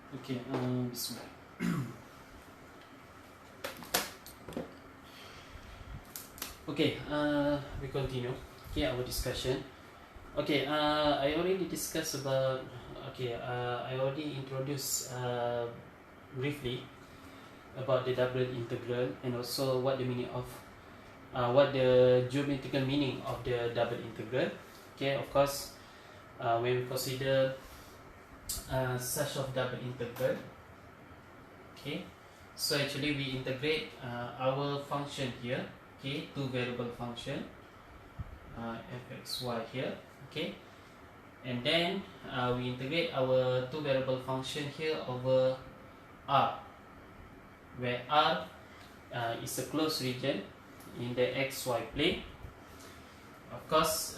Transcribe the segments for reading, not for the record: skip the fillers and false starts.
Okay, Bismillah. Okay, we continue. Okay, our discussion. Okay, I already discussed about. Okay, I already introduced briefly about the double integral and also what the meaning of, what the geometrical meaning of the double integral. Okay, of course, when we consider such of double integral. Okay, so actually we integrate our function here. Okay, two variable function fxy here. Okay, and then we integrate our two variable function here over R, where R is a closed region in the xy plane. Of course,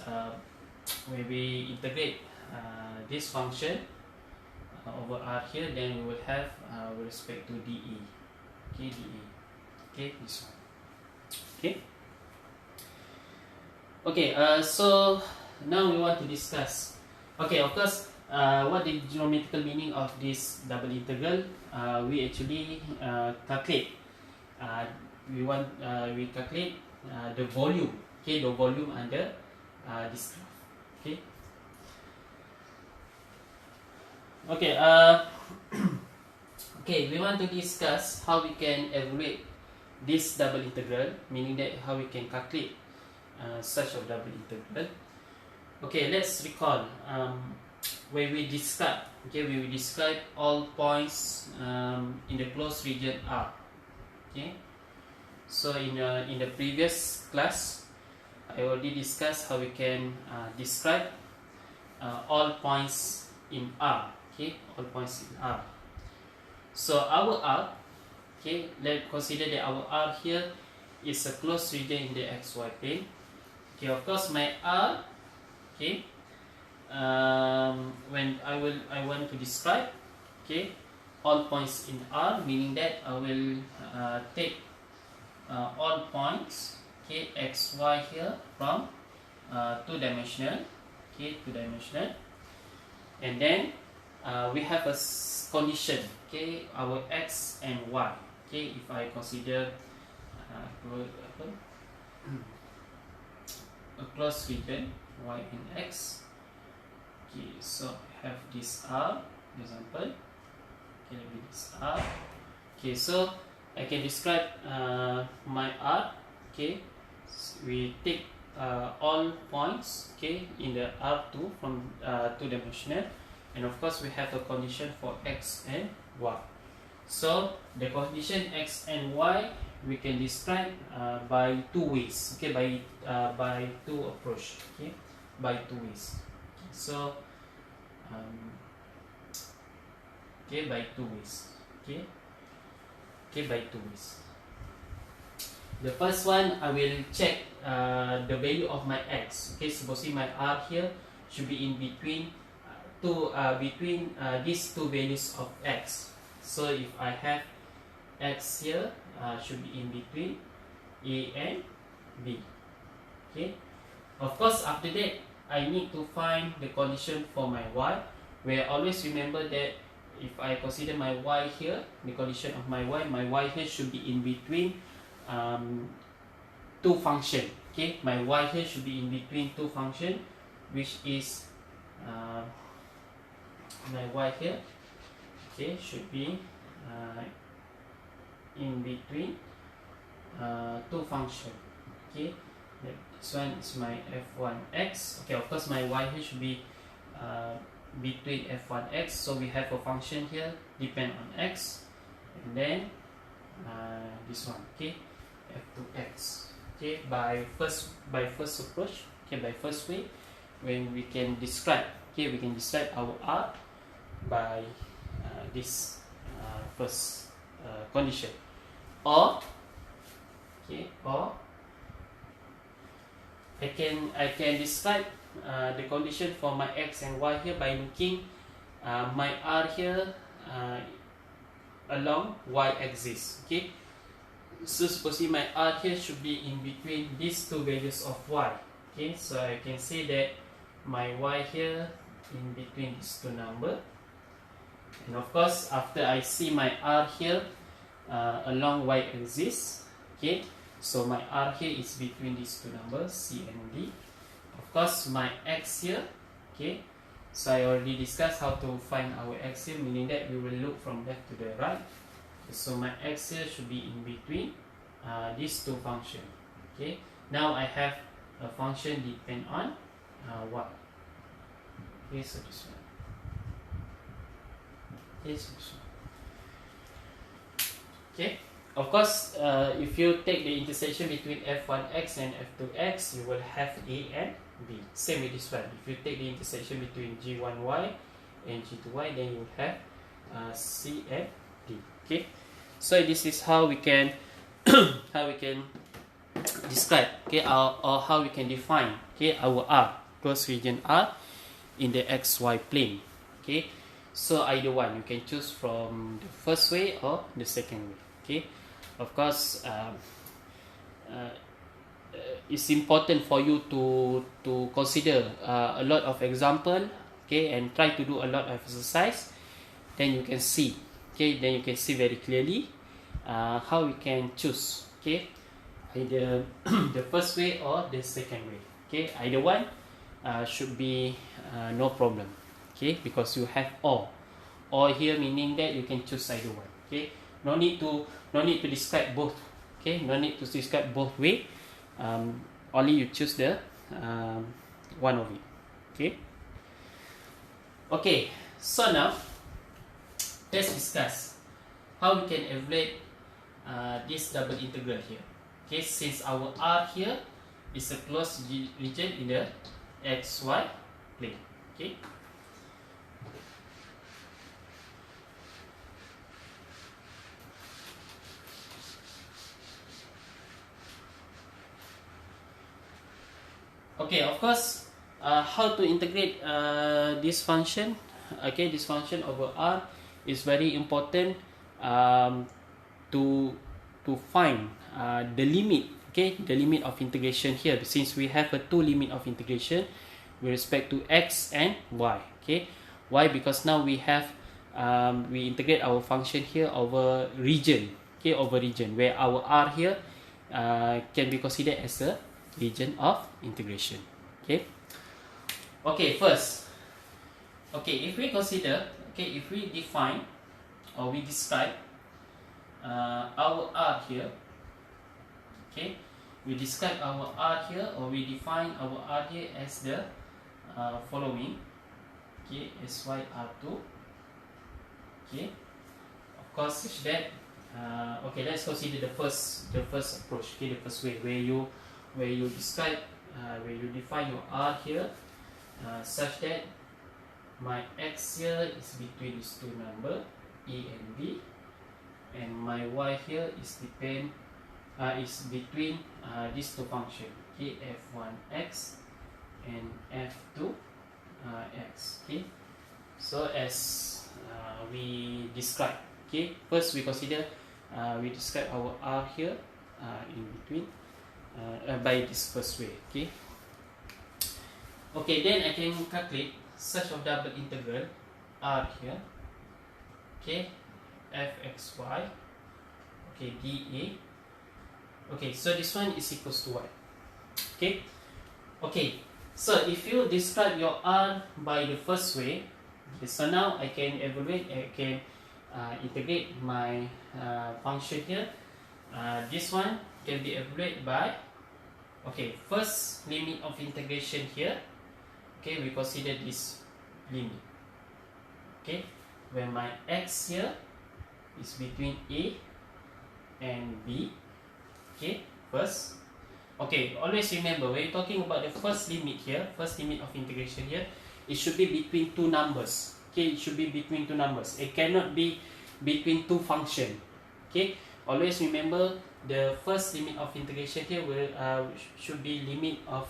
when we integrate this function over R here, then we will have with respect to dE. Okay, dE. Okay, this one. Okay. Okay. So now we want to discuss. Okay, of course, what the geometrical meaning of this double integral? We actually calculate. We calculate the volume. Okay, the volume under this graph. Okay. Okay, okay, we want to discuss how we can evaluate this double integral, meaning that how we can calculate such a double integral. Okay, let's recall when we describe. Okay, we will describe all points in the closed region R. Okay, so in the previous class, I already discussed how we can describe all points in R. Okay, all points in R. So our R, okay, let's consider that our R here is a closed region in the xy plane. Okay, of course my R, okay, when I want to describe, okay, all points in R, meaning that I will take all points, okay, xy here from two-dimensional, okay, two-dimensional, and then we have a condition, okay, our x and y. Okay, if I consider a closed region y and x. Okay, so I have this R, for example. Okay, let me this R. Okay, so I can describe my R. Okay, so we take all points, okay, in the R2 from two-dimensional. And of course, we have a condition for x and y. So the condition x and y we can describe by two ways. Okay, by two approach. Okay, by two ways. Okay, so okay, by two ways. Okay, okay, by two ways. The first one, I will check the value of my x. Okay, supposing my R here should be in between these two values of x. So if I have x here, should be in between A and B. Okay. Of course, after that, I need to find the condition for my y. Where always remember that if I consider my y here, the condition of my y here should be in between two function. Okay, my y here should be in between two function, which is my y here, okay, should be in between two function. Okay, this one is my f1x. Okay, of course my y here should be between f1x, so we have a function here depend on x, and then this one, okay, f2x. Okay, by first approach, okay, by first way, when we can describe, okay, we can describe our R by this first condition, or okay, or I can describe the condition for my x and y here by looking my R here along y-axis. Okay, so supposing my R here should be in between these two values of y. Okay, so I can say that my y here in between these two number. And of course, after I see my r here along y-axis, okay, so my r here is between these two numbers c and d. Of course, my x here, okay, so I already discussed how to find our x here, meaning that we will look from left to the right. So my x here should be in between these two functions. Okay, now I have a function depend on y. Okay, so this one. Okay, so this one. Okay, of course, if you take the intersection between f1x and f2x, you will have a and b. Same with this one. If you take the intersection between g1y and g2y, then you will have c and d. Okay, so this is how we can describe, okay, or how we can define, okay, our r, closed region r in the xy plane. Okay, so either one you can choose from the first way or the second way. Okay, of course, it's important for you to consider a lot of example, okay, and try to do a lot of exercise. Then you can see, okay, then you can see very clearly how we can choose, okay, either the first way or the second way. Okay, either one should be no problem. Okay, because you have or here, meaning that you can choose either one. Okay, no need to describe both. Okay, no need to describe both way. Only you choose the one of it. Okay. Okay, so now let's discuss how we can evaluate this double integral here. Okay, since our r here is a closed region in the xy plane. Okay. Okay, of course, how to integrate this function? Okay, this function over r is very important to find the limit. Okay, the limit of integration here, since we have a two limit of integration with respect to x and y. Okay, why? Because now we have we integrate our function here over region. Okay, over region where our r here can be considered as a region of integration. Okay. Okay, first, okay, if we consider, okay, if we define or we describe our r here, okay, we describe our r here or we define our r here as the following. Okay, sy r2. Okay, of course, such that okay, let's consider the first approach. Okay, the first way where you describe where you define your r here such that my x here is between these two numbers a and b, and my y here is between these two functions, okay, f1x and f2x. Okay, so as we describe, okay, first we consider we describe our r here in between by this first way. Okay. Okay, then I can calculate such of double integral r here. Okay, fxy. Okay, dA. Okay, so this one is equals to y. Okay. Okay, so if you describe your r by the first way, okay, so now I can evaluate, I can integrate my function here. This one can be evaluated by, okay, first limit of integration here. Okay, we consider this limit. Okay, where my x here is between a and b. Okay, first. Okay, always remember when you're talking about the first limit here, first limit of integration here, it should be between two numbers. Okay, it should be between two numbers. It cannot be between two functions. Okay, always remember the first limit of integration here will should be limit of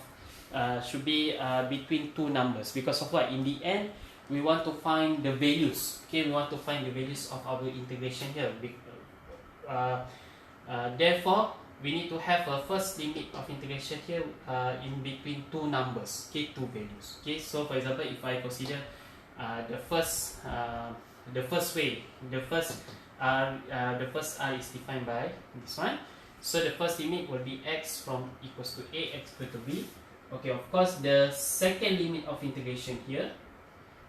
between two numbers, because of what? In the end, we want to find the values. Okay, we want to find the values of our integration here. Therefore, we need to have a first limit of integration here in between two numbers. Okay, two values. Okay, so for example, if I consider the first the first way, the first R is defined by this one. So the first limit will be x from equals to a, x equal to b. Okay, of course the second limit of integration here.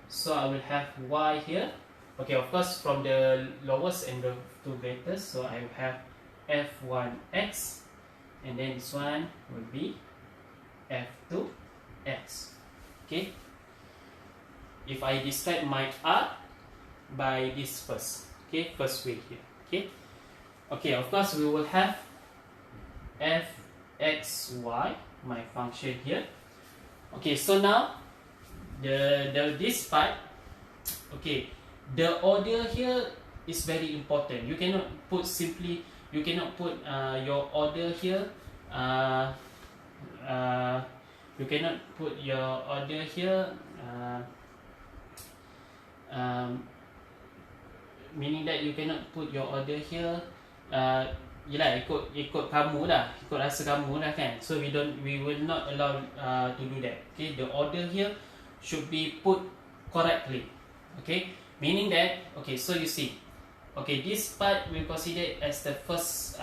So I will have y here. Okay, of course from the lowest and the to greatest. So I will have f1x, and then this one will be f2x. Okay. If I describe my R by this first, okay, first way here, okay. Okay, of course we will have fxy, my function here. Okay, so now this part, okay, the order here is very important. You cannot put simply, you cannot put your order here. You cannot put your order here. Meaning that you cannot put your order here. Yelah, ikut kamu lah, ikut rasa kamu lah kan. So we will not allow to do that. Okay, the order here should be put correctly. Okay, meaning that, okay, so you see, okay, this part we consider as the first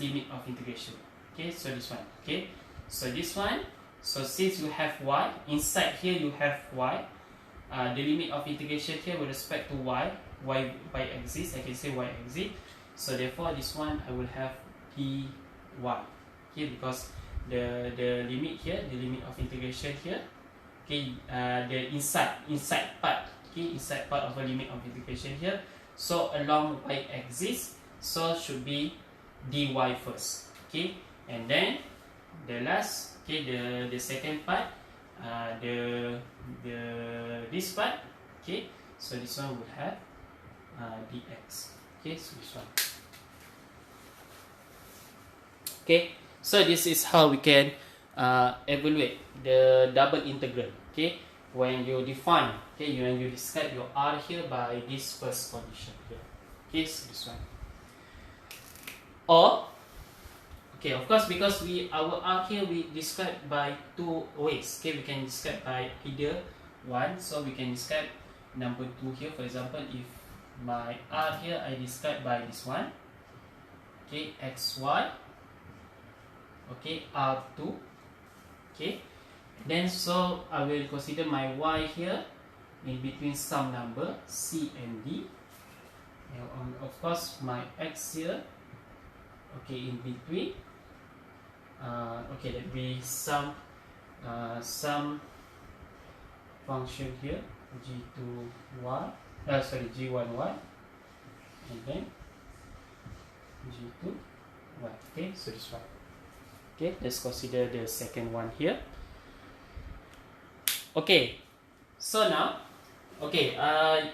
limit of integration. Okay, so this one. Okay, so this one. So since you have y inside here, you have y. The limit of integration here with respect to y exists. I can say y exists. So therefore, this one I will have dy. Okay, because the limit here, the limit of integration here. Okay, the inside part. Okay, inside part of a limit of integration here. So along y axis, so should be dy first. Okay, and then the last, okay, the second part, this part. Okay, so this one would have dx. Okay, so this one. Okay, so this is how we can evaluate the double integral. Okay, when you define, okay, when you describe your R here by this first condition here. Okay, so this one. Or, okay, of course, because our R here we describe by two ways. Okay, we can describe by either one. So we can describe number 2 here. For example, if my R here I describe by this one. Okay, xy. Okay, R2. Okay, then so I will consider my y here in between some number c and d. And of course, my x here. Okay, in between. Okay, that be some function here, g2y, g1y, and then g2y. Okay, so this one. Okay, let's consider the second one here. Okay, so now, okay, I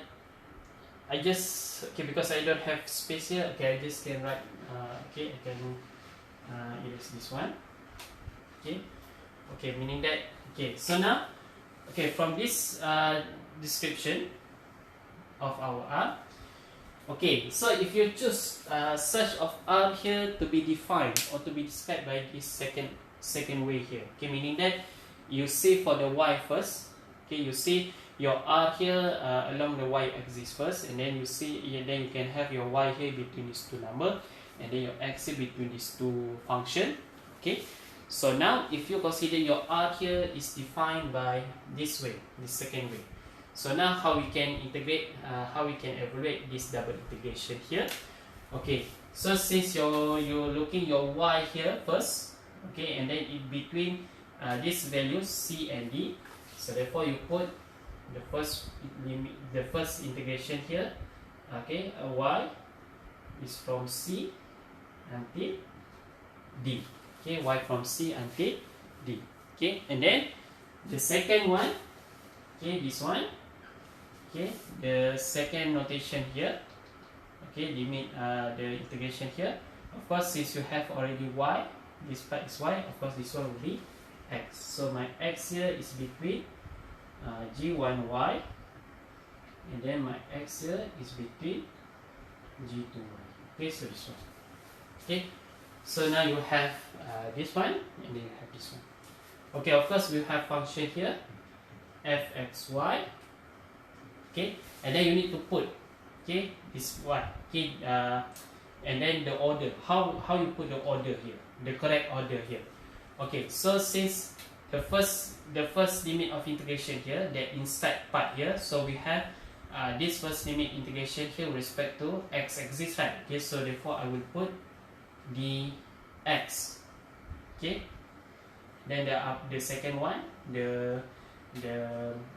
just, okay, because I don't have space here, okay, I just can write, okay, I can erase this one. Okay, okay, meaning that, okay, so now, okay, from this description of our R, okay, so if you choose such of R here to be defined or to be described by this second way here, okay, meaning that you see for the y first, okay, you see your R here along the y axis first, and then you see, and then you can have your y here between these two numbers, and then your x here between these two function. Okay, so now if you consider your R here is defined by this way, this second way. So now how we can integrate, how we can evaluate this double integration here. Okay, so since you're looking your y here first, okay, and then in between this value c and d, so therefore you put the first limit, the first integration here. Okay, y is from c until d. Okay, y from c until d. Okay, and then the second one, okay, this one. Okay, the second notation here. Okay, limit the integration here. Of course, since you have already y, this part is y. Of course, this one will be x. So my x here is between g1y, and then my x here is between g2y. Okay, so this one. Okay, so now you have this one, and then you have this one. Okay, of course we have function here fxy. Okay, and then you need to put, okay, this one, okay, and then the order, how you put the order here, the correct order here. Okay, so since the first limit of integration here, that inside part here, so we have this first limit integration here with respect to x-axis, right? Okay, so therefore I will put dx. Okay, then the second one, the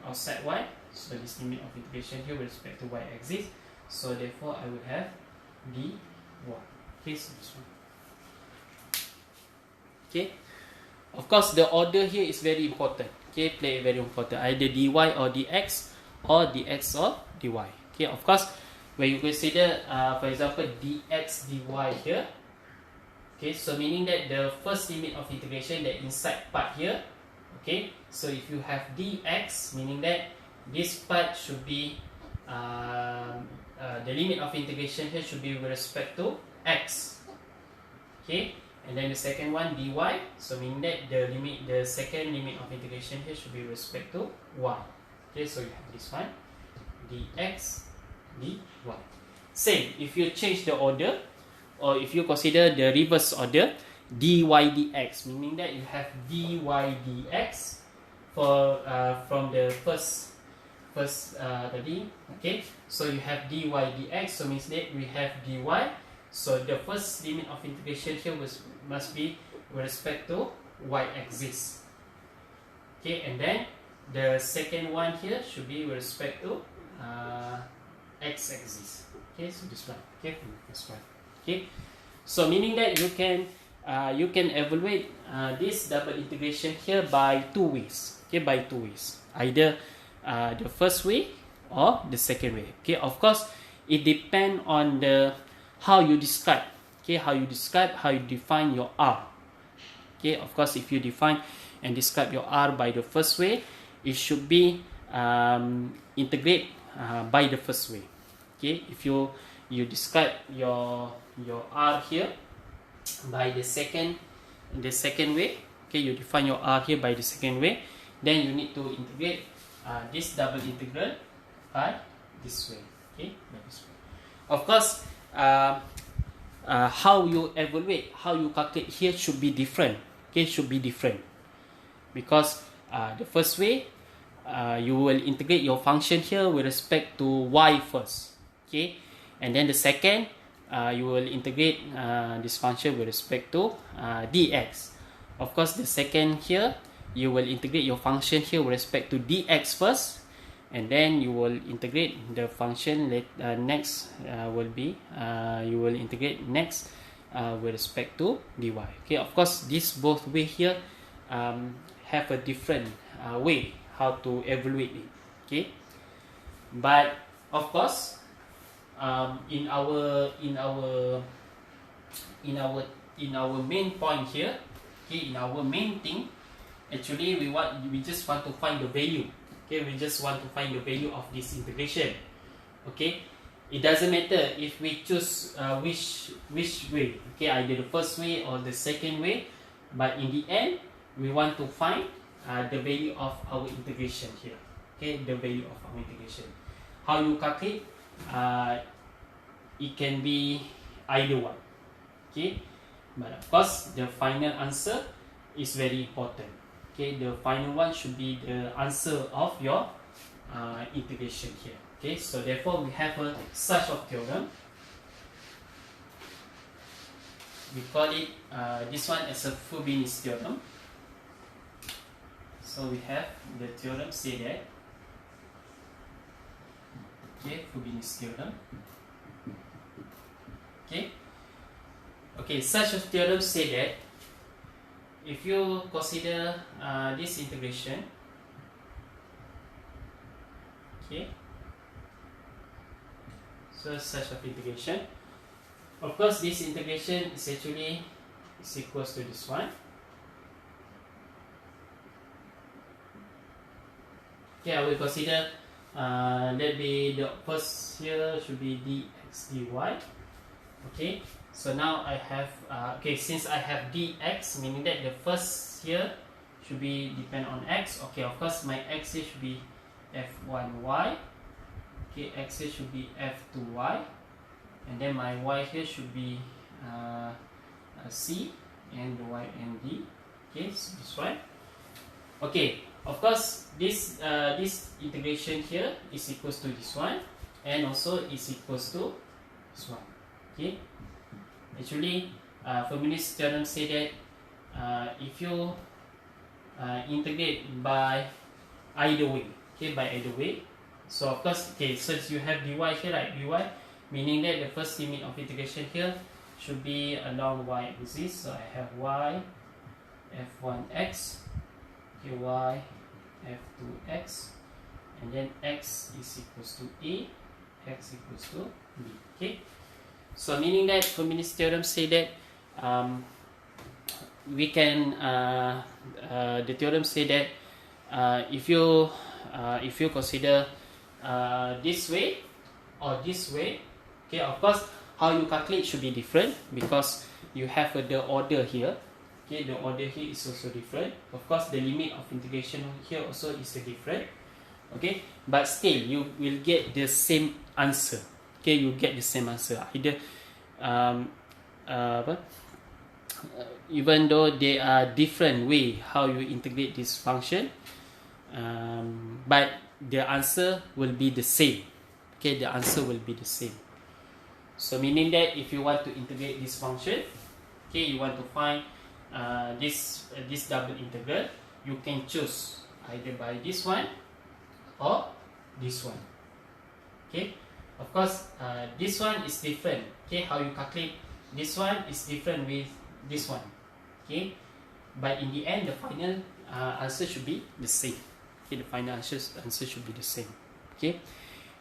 outside one, so this limit of integration here with respect to y-axis, so therefore I will have dy. Okay, so this one. Okay, of course the order here is very important. Okay, play very important, either dy or dx, or dx or dy. Okay, of course when you consider for example dx dy here, okay, so meaning that the first limit of integration, the inside part here, okay, so if you have dx, meaning that this part should be the limit of integration here should be with respect to x, okay, and then the second one dy, so meaning that the second limit of integration here should be with respect to y. Okay, so you have this one, dx dy. Same, if you change the order, or if you consider the reverse order, dy dx, meaning that you have dy dx for from the first tadi, okay, so you have dy dx, so means that we have dy, so the first limit of integration here must be with respect to y-axis, okay, and then the second one here should be with respect to x-axis. Okay, so this one, okay, this one. Okay, so meaning that you can evaluate this double integration here by two ways. Okay, by two ways, either the first way or the second way. Okay, of course it depends on the how you describe. Okay, how you define your R. Okay, of course if you define and describe your R by the first way, it should be integrate by the first way. Okay, if you describe your R here by the second way, okay, you define your R here by the second way, then you need to integrate this double integral by this way. Okay, by this way. Of course how you evaluate, how you calculate here should be different. Okay, should be different, because the first way you will integrate your function here with respect to y first. Okay, and then the second you will integrate this function with respect to dx. Of course the second here you will integrate your function here with respect to dx first, and then you will integrate the function next will be you will integrate next with respect to dy. Okay, of course this both way here have a different way how to evaluate it. Okay, but of course in our main point here, okay, in our main thing, actually we just want to find the value. Okay, we just want to find the value of this integration. Okay, it doesn't matter if we choose which way, okay, either the first way or the second way, but in the end we want to find the value of our integration here. Okay, the value of our integration. How you calculate? It can be either one. Okay, but of course the final answer is very important. Okay, the final one should be the answer of your integration here. Okay, so therefore we have a such of theorem. We call it this one as a Fubini's theorem. So we have the theorem say that, okay, Fubini's theorem. Okay, such a theorem say that if you consider this integration, okay, so such of integration, of course this integration is actually equals to this one. Okay, I will consider that be the first here should be dx dy. Okay, so now I have okay, since I have dx, meaning that the first here should be depend on x. Okay, of course my x here should be f1y. Okay, x here should be f to y, and then my y here should be c, and the y and d. Okay, so this one. Okay, of course this integration here is equals to this one, and also is equals to this one. Okay, actually Feminist theorem say that if you integrate by either way, okay, by either way, so of course, okay, since you have dy here, right, dy, meaning that the first limit of integration here should be along y axis, so I have y f1x, okay, y f2x, and then x is equals to a, x equals to b. Okay, so meaning that Feminist theorem say that we can the theorem say that if you consider this way or this way, okay, of course how you calculate should be different because you have the order here. Okay, the order here is also different. Of course, the limit of integration here also is different. Okay, but still you will get the same answer. Okay, you get the same answer either even though they are different way how you integrate this function, but the answer will be the same. Okay, the answer will be the same. So meaning that if you want to integrate this function, okay, you want to find this double integral, you can choose either by this one or this one. Okay, of course this one is different. Okay, how you calculate this one is different with this one. Okay, but in the end the final answer should be the same. Okay, the final answer should be the same. Okay,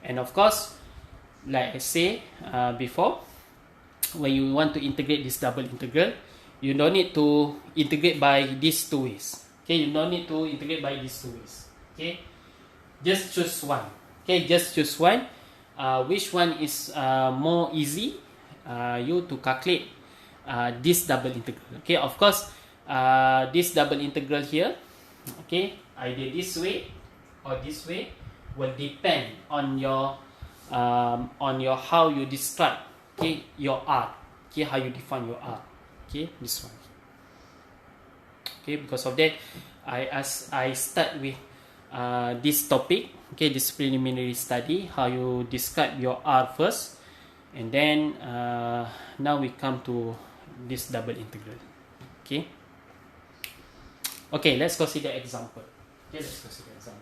and of course, like I say before, when you want to integrate this double integral, you don't need to integrate by these two ways. Okay, you don't need to integrate by these two ways. Okay, just choose one. Okay, just choose one. Which one is more easy you to calculate this double integral? Okay, of course, this double integral here, okay, either this way or this way will depend on your how you describe, okay, your R. Okay, how you define your R. Okay, this one. Okay, because of that, I start with this topic. Okay, this preliminary study, how you describe your R first, and then now we come to this double integral. Okay. Okay, let's consider example. Okay, let's consider example.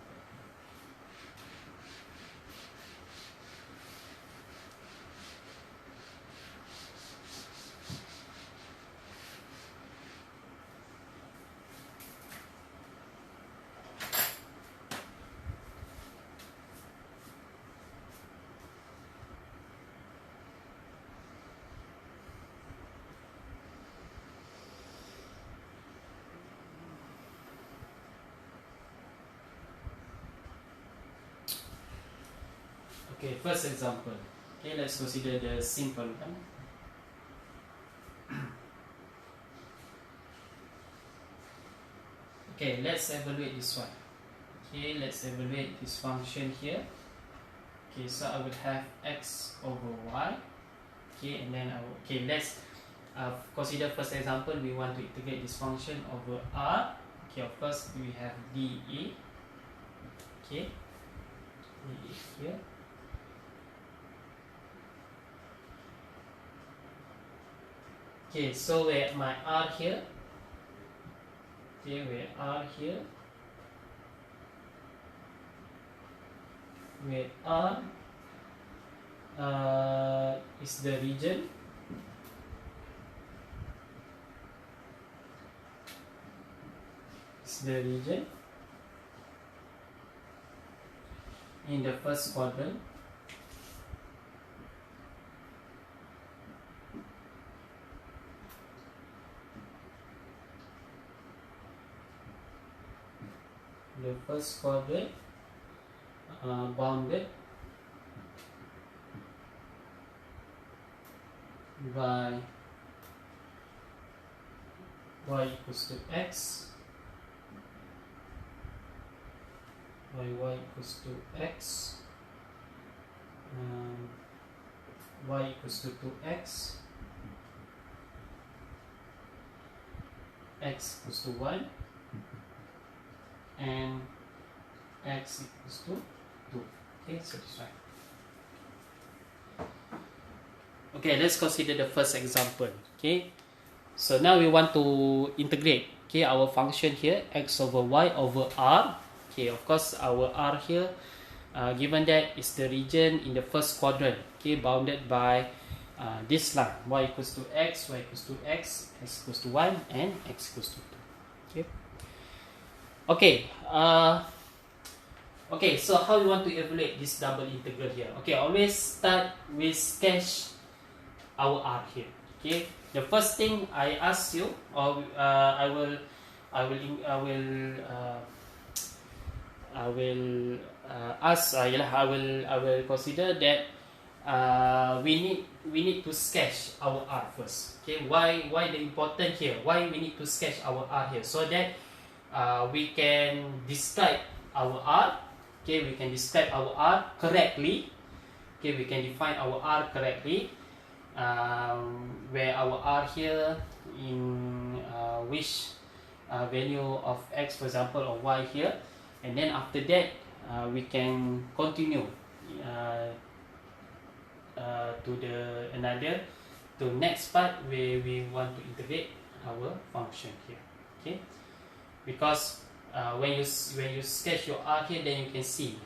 Okay, first example. Okay, let's consider the simple one. Okay, let's evaluate this one. Okay, let's evaluate this function here. Okay, so I will have x over y. Okay, and then okay, let's consider first example. We want to integrate this function over r. Okay, of course we have dA. Okay, dA here. Okay, so where my R here, okay, where R here, where R is the region, in the first quadrant. The first quadrant bounded by y equals to x, by y equals to x, y equals to 2x, x equals to 1, and x equals to 2. Okay, so this one. Okay, let's consider the first example. Okay, so now we want to integrate, okay, our function here, x over y over r. Okay, of course our r here, given that is the region in the first quadrant, okay, bounded by this line, y equals to x, y equals to x, x equals to 1, and x equals to 2. Okay. Okay, so how we want to evaluate this double integral here? Okay, always start with sketch our r here. Okay, the first thing I ask you, or I will consider that we need to sketch our r first. Okay, why the important here? Why we need to sketch our r here? So that we can describe our r. Okay, we can describe our r correctly. Okay, we can define our r correctly. Where our r here in which value of x, for example, or y here, and then after that we can continue to next part where we want to integrate our function here. Okay, because when you sketch your r here, then you can see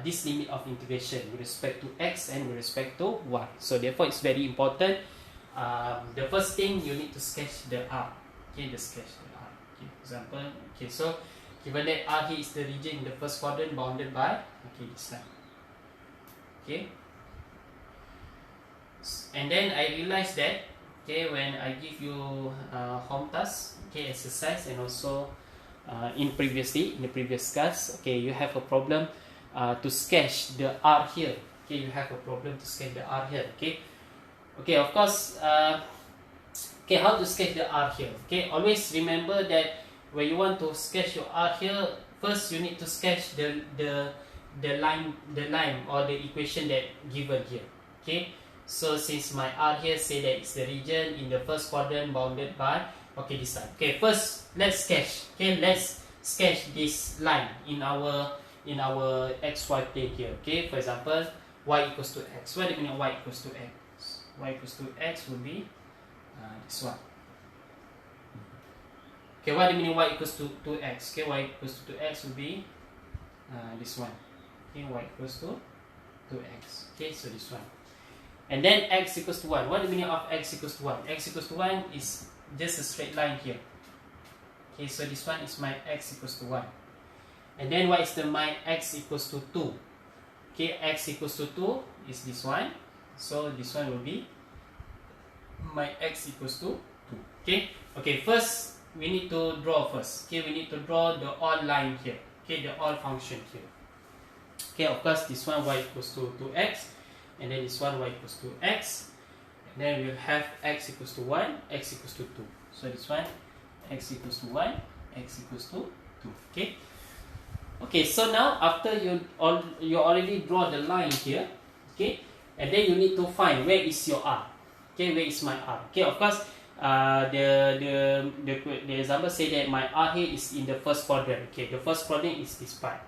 this limit of integration with respect to x and with respect to y. So therefore it's very important. The first thing you need to sketch the r. Okay, the sketch the r. Okay, example. Okay, so given that r here is the region in the first quadrant bounded by, okay, this line. Okay, and then I realized that, okay, when I give you home task, okay, exercise, and also in the previous class, okay, you have a problem to sketch the r here. Okay, you have a problem to sketch the r here. Okay, of course. Okay, how to sketch the r here? Okay, always remember that when you want to sketch your r here, first you need to sketch the line or the equation that given here. Okay, so since my r here say that it's the region in the first quadrant bounded by, okay, this line. Okay, first let's sketch. Okay, let's sketch this line in our xy plane here. Okay, for example, y equals to x. What do you mean y equals to x? Y equals to x will be this one. Okay, what do you mean y equals to 2x? Okay, y equals to 2x will be this one. Okay, y equals to 2x. Okay, so this one. And then x equals to 1. What do you mean of x equals to 1? X equals to 1 is just a straight line here. Okay, so this one is my x equals to 1. And then what is my x equals to 2? Okay, x equals to 2 is this one. So this one will be my x equals to 2. Okay, first we need to draw first. Okay, we need to draw the all line here. Okay, the all function here. Okay, of course this one y equals to 2x, and then this one y equals to x, and then we'll have x equals to 1, x equals to 2. So this one x equals to 1, x equals to 2. Okay, so now after you already draw the line here, okay, and then you need to find where is your r. Okay, where is my r? Okay, of course, the example say that my r here is in the first quadrant. Okay, the first quadrant is this part.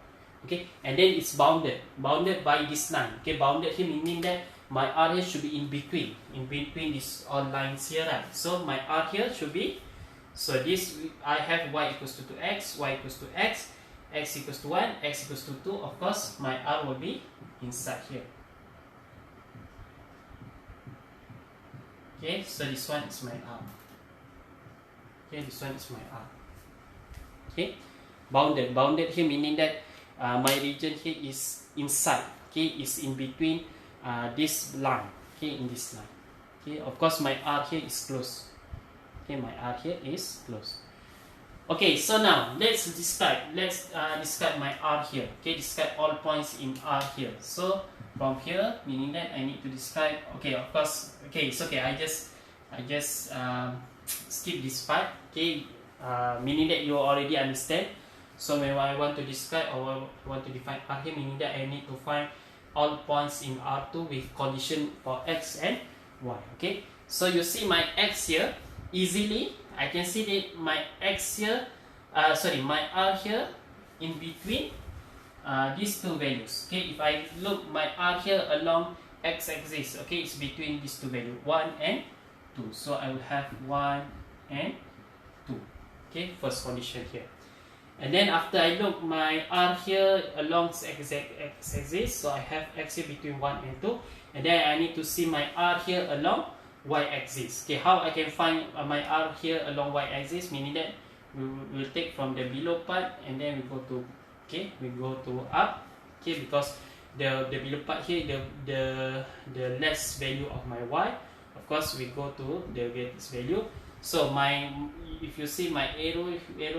Okay, and then it's bounded by this line. Okay, bounded here meaning that my r here should be in between these all lines here, right? So my r here should be, so this I have y equals to 2x, y equals to x, x equals to 1, x equals to 2. Of course, my r will be inside here. Okay, so this one is my r. Okay, this one is my r. Okay, bounded here meaning that my region here is inside. Okay, is in between this line. Okay, in this line. Okay, of course my r here is close. Okay, my r here is close. Okay, so now let's describe my r here. Okay, describe all points in r here. So from here, meaning that I need to describe. Okay, of course. Okay, it's okay. I just skip this part. Okay, meaning that you already understand. So when I want to describe or want to define r here, meaning that I need to find all points in R2 with condition for x and y. Okay, so you see my x here, easily I can see that my x here, my R here in between these two values. Okay, if I look my R here along x-axis, okay, it's between these two values 1 and 2. So I will have 1 and 2. Okay, first condition here. And then after I look my R here along x-axis, so I have x here between 1 and 2. And then I need to see my R here along y-axis. Okay, how I can find my R here along y-axis, meaning that we will take from the below part and then we go to, okay, we go to up. Okay, because the below part here, the less value of my y, of course we go to the greatest value. So my, if you see my arrow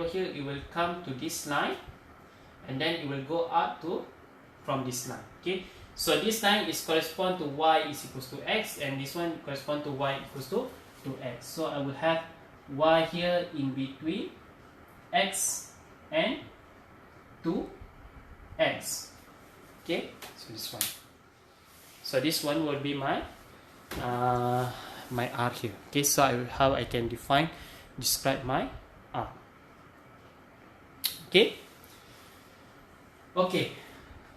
here, it will come to this line and then it will go up to from this line. Okay, so this line is correspond to y is equals to x, and this one correspond to y equals to x. So I will have y here in between x and 2x. Okay, so this one. So this one will be my my R here. Okay, so how I can describe my R. Okay. Okay.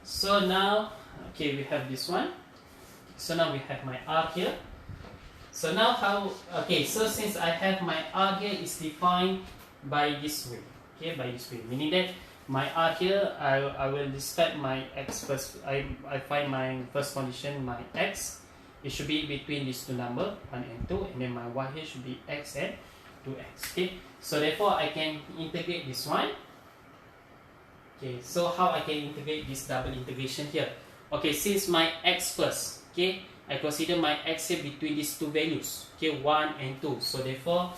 So now, okay, we have this one. So now we have my R here. So now how? Okay, so since I have my R here is defined by this way. Okay, by this way, meaning that my R here, I will describe my x first. I find my first condition, my x. It should be between these two numbers, 1 and 2, and then my y here should be x and 2x. Okay, so therefore I can integrate this one. Okay, so how I can integrate this double integration here? Okay, since my x first, okay, I consider my x here between these two values, okay, 1 and 2. So therefore,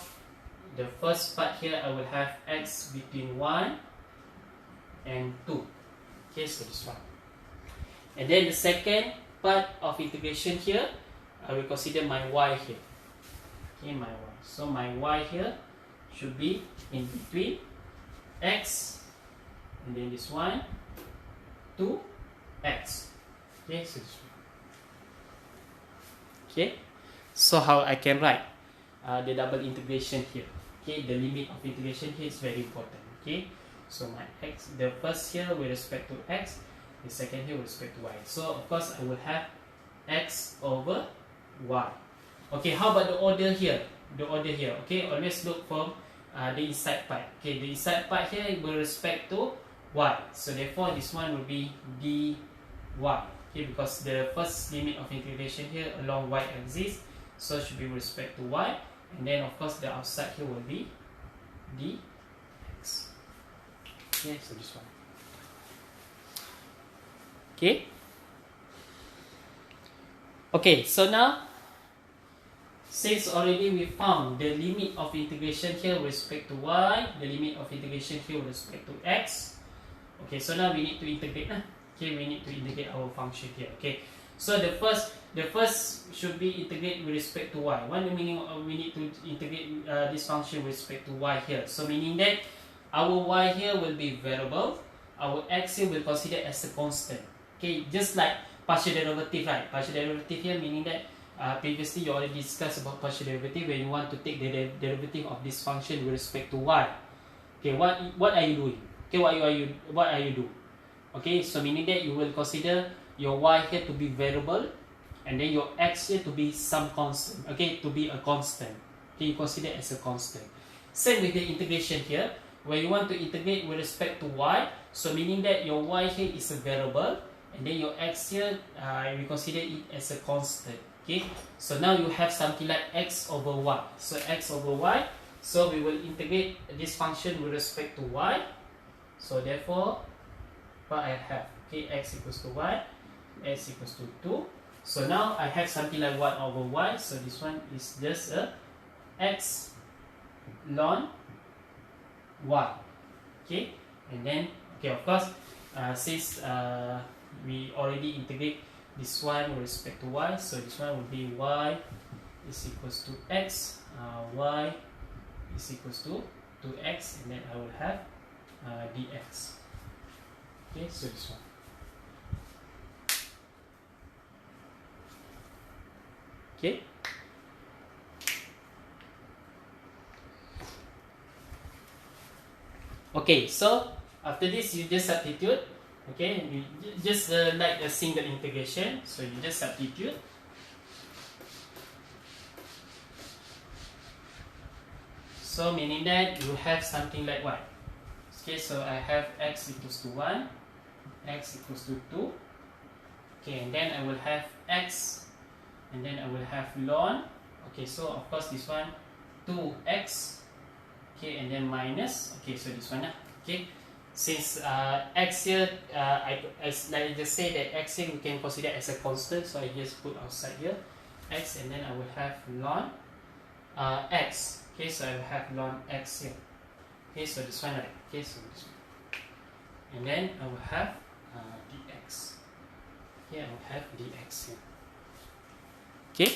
the first part here I will have x between 1 and 2. Okay, so this one. And then the second part of integration here, I will consider my y here. Okay, my y. So my y here should be in between x and then this one, 2x. Okay, so this one. Okay, so how I can write the double integration here. Okay, the limit of integration here is very important. Okay, so my x, the first here with respect to x, the second here with respect to y. So of course I will have x over y. Okay, how about the order here? The order here. Okay, always look for the inside part. Okay, the inside part here with respect to y. So therefore this one will be dy. Okay, because the first limit of integration here along y-axis, so it should be with respect to y, and then of course the outside here will be dx. Okay, so this one. Okay. Okay, so now since already we found the limit of integration here with respect to y, the limit of integration here with respect to x. Okay, so now we need to integrate. Okay, we need to integrate our function here. Okay, so the first should be integrate with respect to y. What the meaning of we need to integrate this function with respect to y here? So meaning that our y here will be variable, our x here will consider as a constant. Okay, just like partial derivative, right? Partial derivative here meaning that previously you already discussed about partial derivative when you want to take the derivative of this function with respect to y. Okay, what are you doing? Okay, what are you doing? Okay, so meaning that you will consider your y here to be variable and then your x here to be some constant. Okay, to be a constant. Okay, you consider as a constant. Same with the integration here, where you want to integrate with respect to y, so meaning that your y here is a variable and then your x here we consider it as a constant. Okay, so now you have something like x over y. So x over y, so we will integrate this function with respect to y. So therefore what I have, okay, x equals to y, x equals to 2. So now I have something like 1 over y. So this one is just a x ln y. Okay, and then okay, of course since we already integrate this one with respect to y, so this one will be y is equals to x, y is equals to 2x, and then I will have dx. Okay, so this one. Okay. Okay, so after this you just substitute. Okay, you just like a single integration, so you just substitute. So meaning that you have something like what? Okay, so I have x equals to 1, x equals to 2. Okay, and then I will have x, and then I will have ln. Okay, so of course this one 2x. Okay, and then minus. Okay, so this one. Okay, since x here, I just say that x here we can consider as a constant, so I just put outside here x, and then I will have ln x. Okay, so I will have ln x here. Okay, so this one, right? Okay, so this one, and then I will have dx. Okay, I will have dx here. Okay.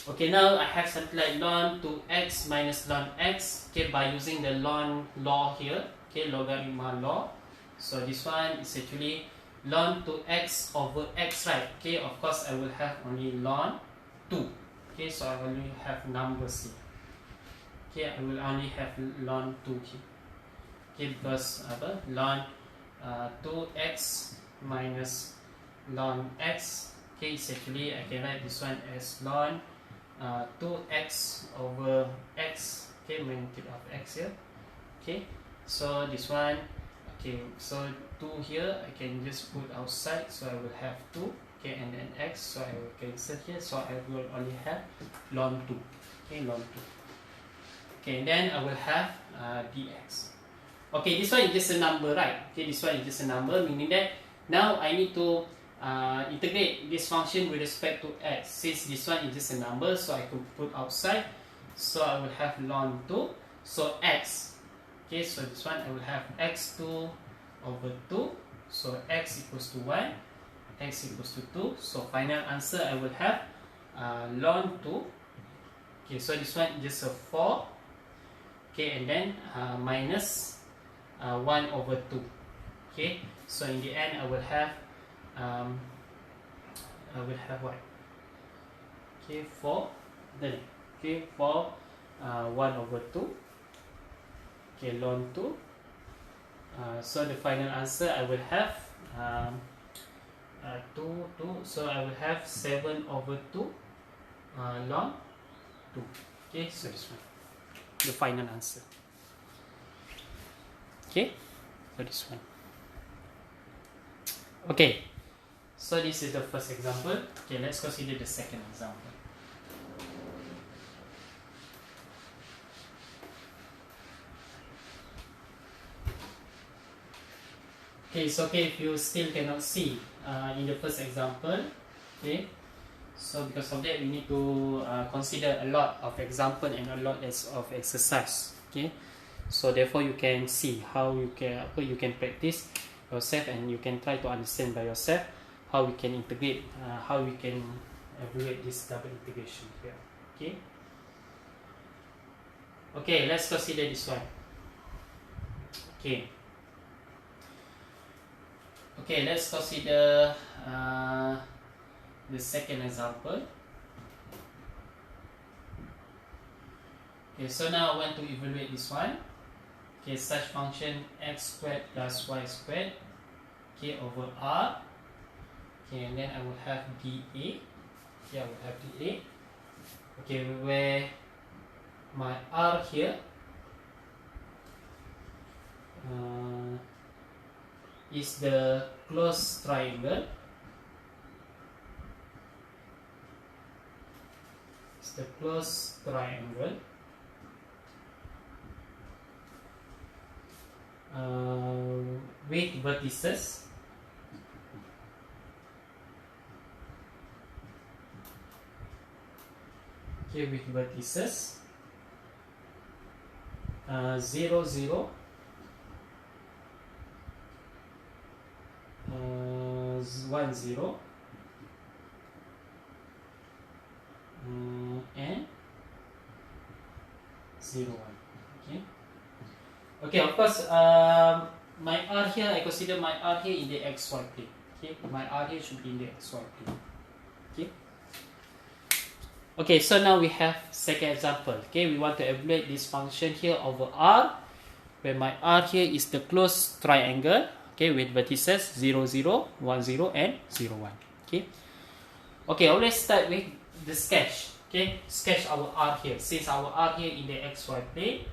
Okay, now I have something like ln 2x minus ln x. Okay, by using the ln law here. Okay, logarithm law. So this one is actually ln 2x over x, right? Okay, of course I will have only ln 2. Okay, so I will only have numbers here. Okay, I will only have ln 2 here. Okay, because ln 2x minus ln x. Okay, it's actually I can write this one as ln 2x over x. Okay, magnitude of x here. Okay, so this one. Okay, so 2 here I can just put outside, so I will have 2. Okay, and then x, so I will cancel here, so I will only have ln 2. Okay, ln 2. Okay, and then I will have dx. Okay, this one is just a number, right? Okay, this one is just a number, meaning that now I need to integrate this function with respect to x. Since this one is just a number, so I could put outside, so I will have ln 2, so x. Okay, so this one I will have x2 over 2, so x equals to 1, x equals to 2, so final answer I will have ln 2. Okay, so this one is just a 4. Okay, and then minus 1 over 2. Okay, so in the end I will have what? Okay, 4. Then okay, 4 1 over 2. Okay, ln 2. So the final answer I will have 2, so I will have 7 over 2 ln 2. Okay, so this one, the final answer. Okay, so this one. Okay, so this is the first example. Okay, let's consider the second example. Okay, it's okay if you still cannot see in the first example. Okay, so because of that we need to consider a lot of example and a lot of exercise. Okay, so therefore you can see how you can practice yourself, and you can try to understand by yourself how we can integrate, how we can evaluate this double integration here. Okay. Okay, let's consider this one. Okay. Okay, let's consider the second example. Okay, so now I want to evaluate this one. Okay, such function x squared plus y squared, okay, over r. Okay, and then I will have dA. Okay, I will have dA. Okay, where my r here is the closed triangle. It's the closed triangle with vertices. Okay, with vertices 0, 0, 1, 0, and 0, 1. Okay. Okay, of course, my r here, I consider my r here in the xy plane. Okay, my r here should be in the xy plane. Okay. Okay, so now we have second example. Okay, we want to evaluate this function here over R, where my R here is the closed triangle, okay, with vertices 0, 0, 1, 0, and 0, 1. Okay. Okay, let's start with the sketch. Okay, sketch our R here. Since our R here in the XY plane,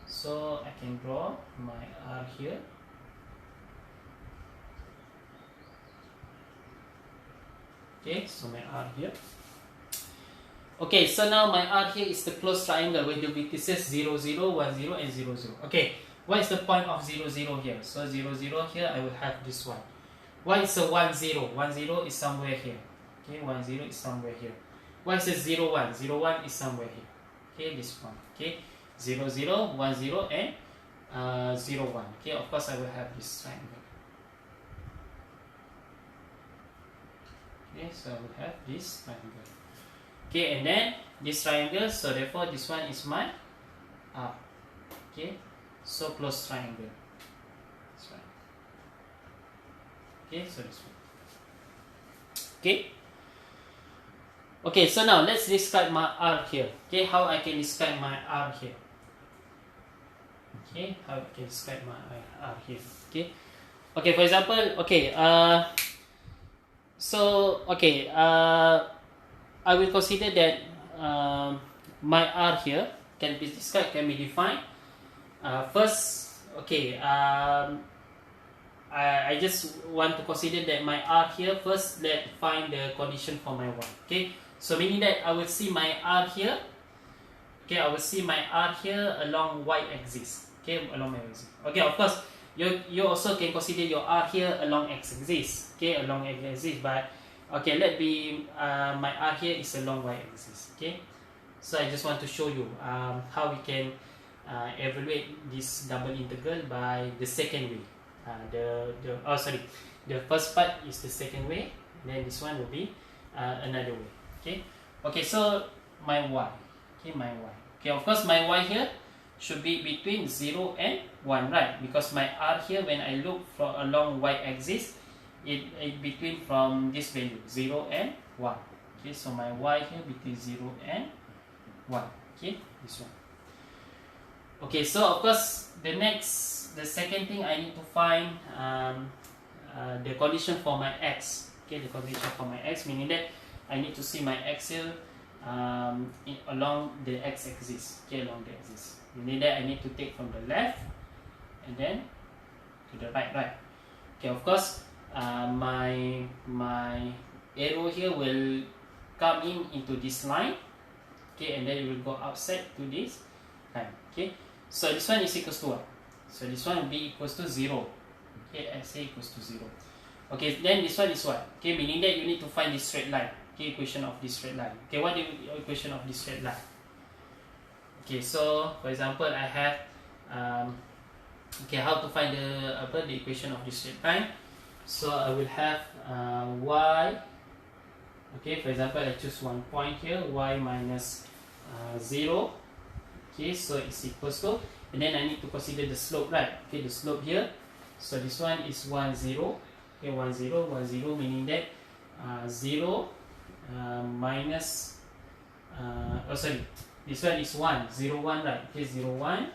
so I can draw my R here. Okay, so my R here. Okay, so now my R here is the closed triangle with the vertices 0, 0, 1, 0, and 0, 0. Okay, what is the point of 0, 0 here? So 0, 0 here, I will have this one. What is a 1, 0? 1, 0 is somewhere here. Okay, 1, 0 is somewhere here. What is a 0, 1? 0, 1 is somewhere here. Okay, this one. Okay, 0, 0, 1, 0, and 0, 1. Okay, of course I will have this triangle. Okay, so I will have this triangle. Okay, and then this triangle, so therefore this one is my R. Okay, so close triangle. This one. Okay, so this one. Okay. Okay, so now let's describe my R here. Okay, how I can describe my R here. Okay, how I can describe my R here. Okay. Okay, for example, okay, so okay, I will consider that my R here can be described, can be defined. First, okay, I just want to consider that my R here. First, let's find the condition for my Y. Okay, so meaning that I will see my R here. Okay, I will see my R here along Y axis. Okay, along my axis. Okay, of course, you also can consider your R here along X axis. Okay, along X axis, but okay, let be my R here is along Y axis. Okay, so I just want to show you how we can evaluate this double integral by the second way. The first part is the second way, and then this one will be another way. Okay, okay, so my Y. Okay, my Y. Okay, of course my Y here should be between 0 and 1, right? Because my R here, when I look from along Y axis, it between from this value 0 and 1. Okay, so my Y here between 0 and 1. Okay, this one. Okay, so of course the second thing I need to find the condition for my X. Okay, the condition for my X, meaning that I need to see my X here along the X axis. Okay, along the axis, meaning that I need to take from the left and then to the right. Okay, of course my arrow here will come into this line. Okay, and then it will go outside to this line. Okay, so this one is equals to what? So this one will be equals to 0. Okay, I say equals to 0. Okay, then this one is what? Okay, meaning that you need to find this straight line. Okay, equation of this straight line. Okay, what is the equation of this straight line? Okay, so for example, I have okay, how to find the equation of this straight line. So I will have y. Okay, for example, I choose one point here, y minus 0. Okay, so it's equals to, and then I need to consider the slope, right? Okay, the slope here. So this one is 1, 0. Okay, 1, 0, 1, 0, meaning that 0 minus, this one is 1, 0, 1, right? Okay, 0, 1.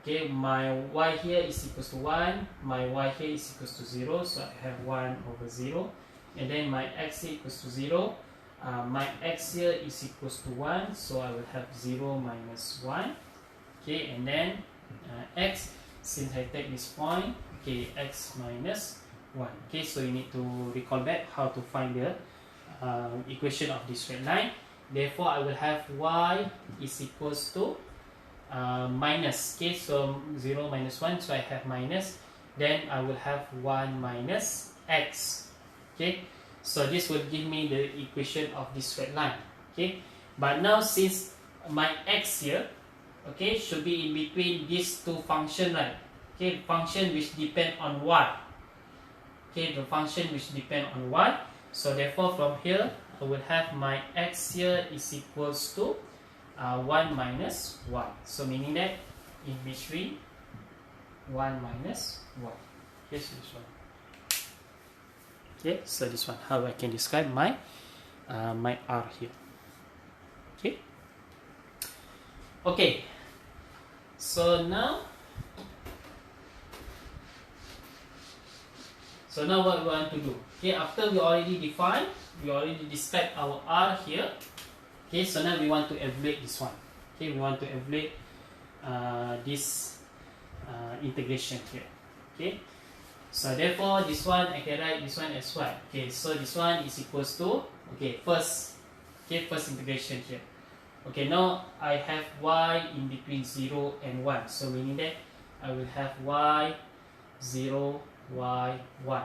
Okay, my y here is equals to 1, my y here is equals to 0, so I have 1 over 0. And then my x here equals to 0. My x here is equals to 1, so I will have 0 minus 1. Okay, and then x, since I take this point, okay, x minus 1. Okay, so you need to recall back how to find the equation of this straight line. Therefore, I will have y is equals to minus. Okay, so 0 minus 1, so I have minus. Then I will have 1 minus x. Okay, so this will give me the equation of this straight line. Okay, but now since my x here, okay, should be in between these two functions, right? Okay, function which depend on y. Okay, the function which depend on y. So therefore, from here, I will have my x here is equals to 1 minus 1. So meaning that in between 1 minus 1. Okay, so this one. Okay, so this one, how I can describe my my R here. Okay. Okay. So now what we want to do? Okay, after we already described our R here. Okay, so now we want to evaluate this one. Okay, we want to evaluate this integration here. Okay, so therefore this one I can write this one as y. Okay, so this one is equals to first integration here. Okay, now I have y in between 0 and 1, so meaning that I will have y 0, y 1.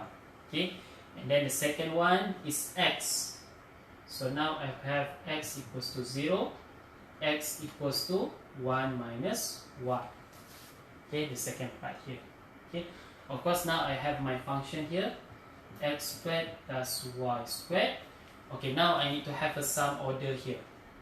Okay, and then the second one is x. So now I have x equals to 0, x equals to 1 minus y. Okay, the second part here. Okay, of course now I have my function here, x squared plus y squared. Okay, now I need to have a sum order here.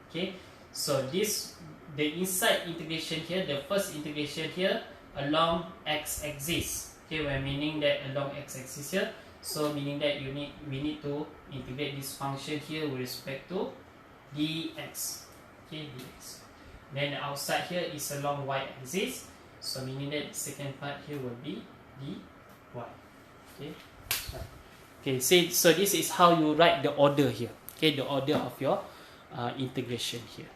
Okay, so the inside integration here, the first integration here along x-axis. Okay, we're meaning that along x-axis here, so meaning that we need to integrate this function here with respect to dx. Okay, dx. Then the outside here is along y-axis, so meaning that the second part here will be dy. Okay, okay. So this is how you write the order here. Okay, the order of your integration here.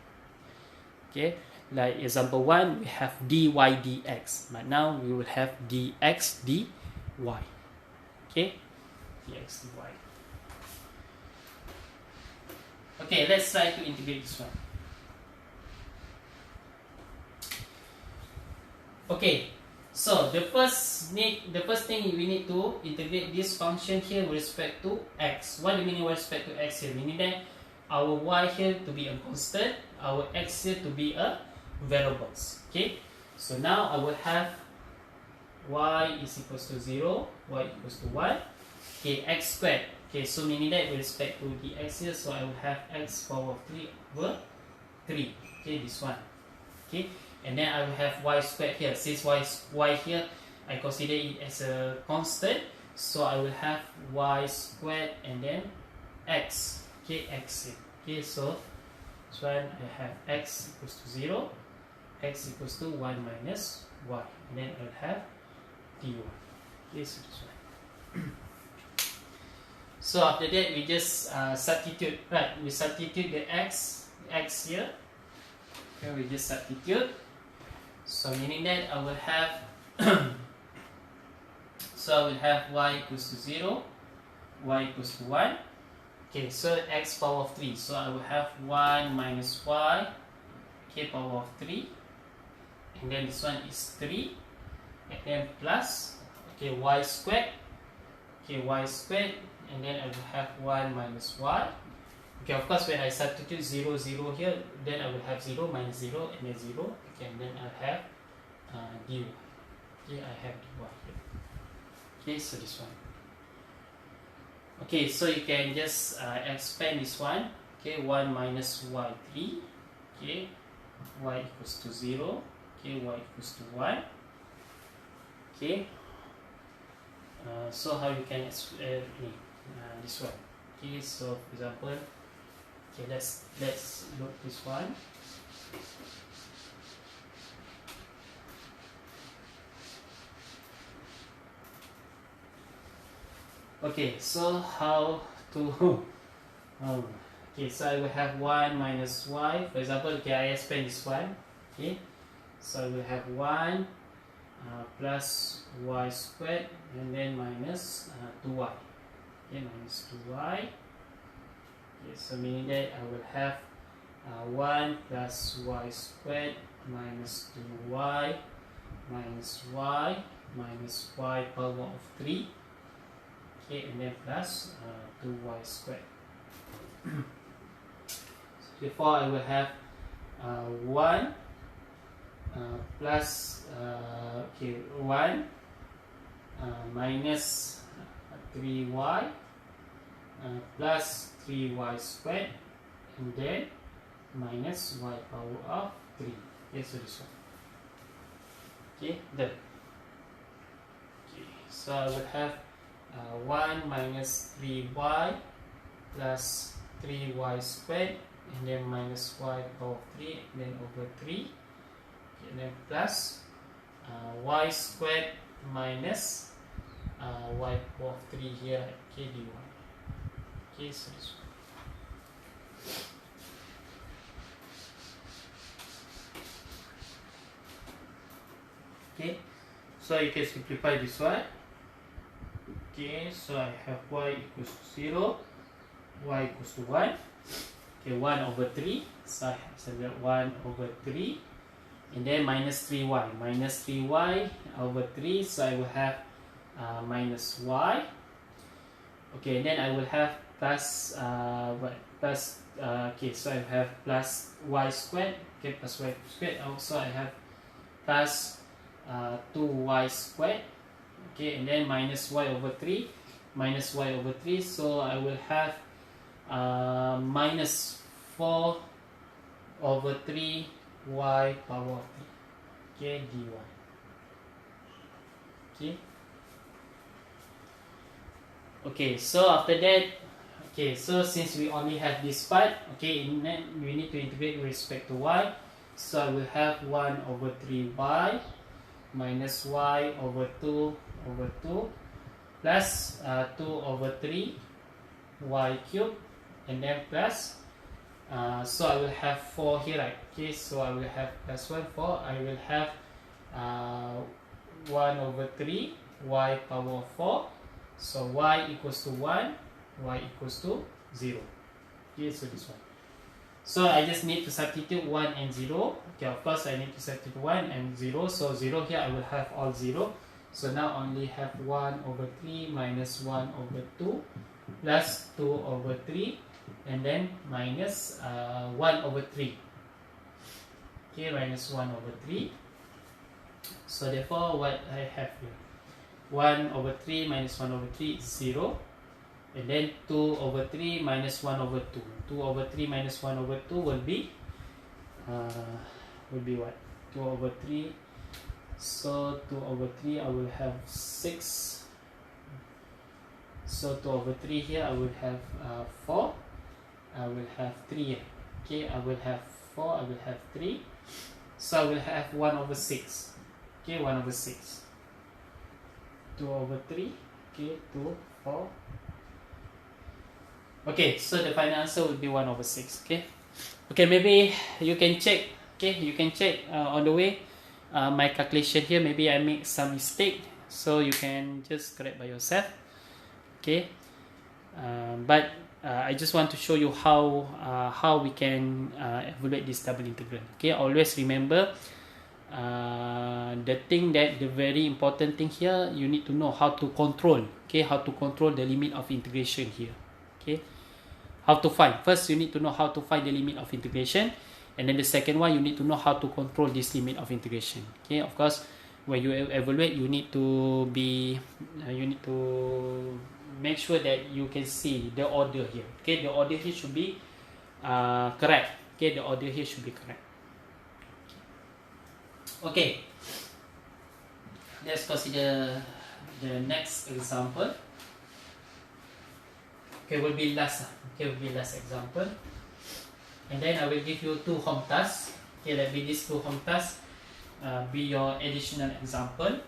Okay, like example 1, we have dy dx, but now we will have dx dy. Okay, dx dy. Okay, let's try to integrate this one. Okay, so the first thing we need to integrate this function here with respect to x. What do you mean with respect to x here? Meaning that our y here to be a constant, our x here to be a variables. Okay, so now I will have y is equals to 0, y equals to 1. Okay, x squared. Okay, so meaning that with respect to the x here, so I will have x power of 3 over 3. Okay, this one. Okay, and then I will have y squared here. Since y here, I consider it as a constant, so I will have y squared and then x. Okay, x here. Okay, so this one I have x equals to 0, x equals to 1 minus y, and then I'll have dy. Okay, so this one. So after that we just substitute, right? We substitute the x here. Okay, we just substitute. So meaning that I will have so I will have y equals to 0, y equals to 1. Okay, so x power of 3. So I will have 1 minus y, okay, power of 3. And then this one is 3. And then plus, okay, y squared. Okay, y squared. And then I will have 1 minus y. Okay, of course, when I substitute 0, 0 here, then I will have 0 minus 0 and then 0. Okay, and then I have dy. Okay, I have dy here. Okay, so this one. Okay, so you can just expand this one. Okay, 1 minus y 3. Okay, y equals to 0. Okay, y equals to 1. Okay, so how you can expand this one? Okay, so for example, okay, let's look this one. Okay, so how to okay, so I will have 1 minus y. For example, okay, I expand this one. Okay, so I will have 1 plus y squared and then minus 2y. Okay, minus 2y. Okay, so meaning that I will have 1 plus y squared minus 2y minus y minus y power of 3. Okay, and then plus 2y squared. So therefore, I will have 1 plus 1 minus 3y plus 3y squared, and then minus y power of 3. Okay, so this one. Okay, done. Okay, so I will have 1 minus 3y plus 3y squared and then minus y power of 3, and then over 3, okay, and then plus y squared minus y power of 3 here, okay, dy. Okay, so this one. Okay, so you can simplify this one. Okay, so I have y equals to 0, y equals to 1. Okay, 1 over 3, so I have 1 over 3, and then minus 3y. Minus 3y over 3, so I will have minus y. Okay, and then I will have plus, okay, so I have plus y squared, okay, plus y squared. Also I have plus 2y squared, okay, and then minus y over 3, minus y over 3, so I will have minus 4 over 3 y power of 3, okay, dy. Okay. Okay, so after that, okay, so since we only have this part, okay, we need to integrate with respect to y. So I will have 1 over 3y minus y over 2 plus 2 over 3 y cubed, and then plus so I will have 4 here, right? Okay, so I will have plus 1, 4. I will have 1 over 3 y power of 4. So y equals to 1, y equals to 0. Okay, so this one. So I just need to substitute 1 and 0. Okay, of course I need to substitute 1 and 0. So 0 here I will have all 0. So now only have 1 over 3 minus 1 over 2 plus 2 over 3, and then minus 1 over 3. Okay, minus 1 over 3. So therefore what I have here, 1 over 3 minus 1 over 3 is 0. And then 2 over 3 minus 1 over 2. 2 over 3 minus 1 over 2 will be what? 2 over 3. So 2 over 3 I will have 6. So 2 over 3 here I will have 4. I will have 3 here. Okay, I will have 4, I will have 3. So I will have 1 over 6. Okay, 1 over 6. 2 over 3. Okay, 2, 4. Okay, so the final answer will be 1 over 6. Okay, okay, maybe you can check. Okay, you can check on the way my calculation here. Maybe I make some mistake, so you can just correct by yourself. Okay, but I just want to show you how we can evaluate this double integral. Okay, always remember the very important thing here, you need to know how to control. Okay, how to control the limit of integration here. Okay, how to find. First, you need to know how to find the limit of integration, and then the second one, you need to know how to control this limit of integration. Okay, of course, when you evaluate, you need to make sure that you can see the order here. Okay, the order here should be correct. Okay, the order here should be correct. Okay, let's consider the next example. Okay, will be last. Okay, will be last example, and then I will give you 2 home tasks. Okay, let me these 2 home tasks be your additional example.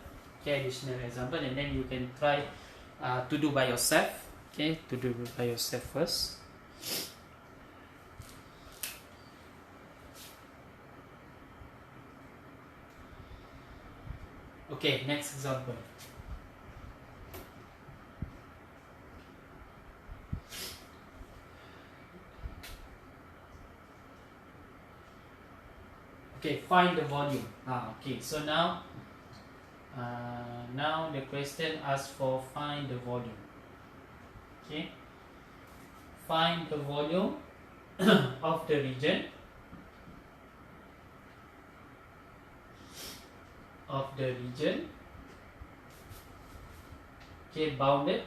Okay, additional example, and then you can try to do by yourself. Okay, to do by yourself first. Okay, next example. Okay, find the volume. Okay, so now the question asks for find the volume. Okay, find the volume of the region okay, bounded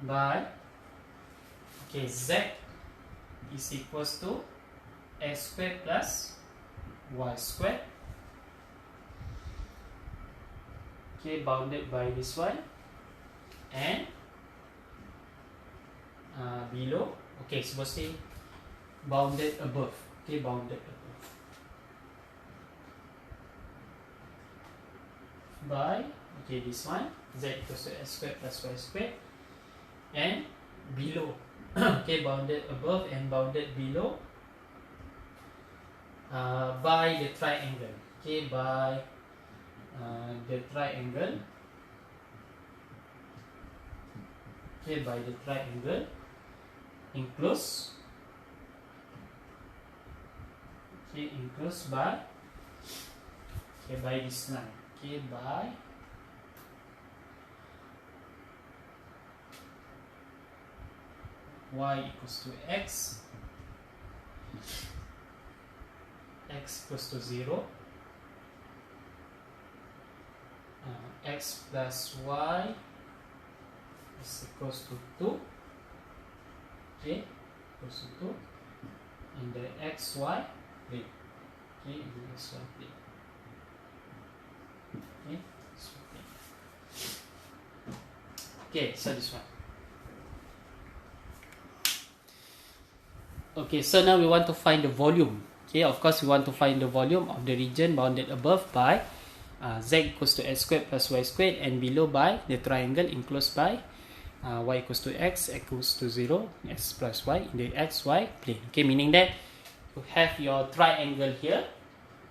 by z is equals to x squared plus y squared. Okay, bounded by this one, and below. Okay, suppose say bounded above. Okay, bounded above by, okay, this one, z equals to x squared plus y squared, and below, okay, bounded above and bounded below by the triangle. Okay, by the triangle. Okay, by the triangle enclosed. Okay, enclosed by, okay, by this line. Okay, by y equals to x, x equals to 0, x plus y is equals to 2. Okay, equals to 2, and the xy plane. Okay, in the xy plane. Okay, okay, so this one. Okay, so now we want to find the volume. Okay, of course we want to find the volume of the region bounded above by z equals to x squared plus y squared, and below by the triangle enclosed by y equals to x equals to 0, x plus y in the xy plane. Okay, meaning that you have your triangle here,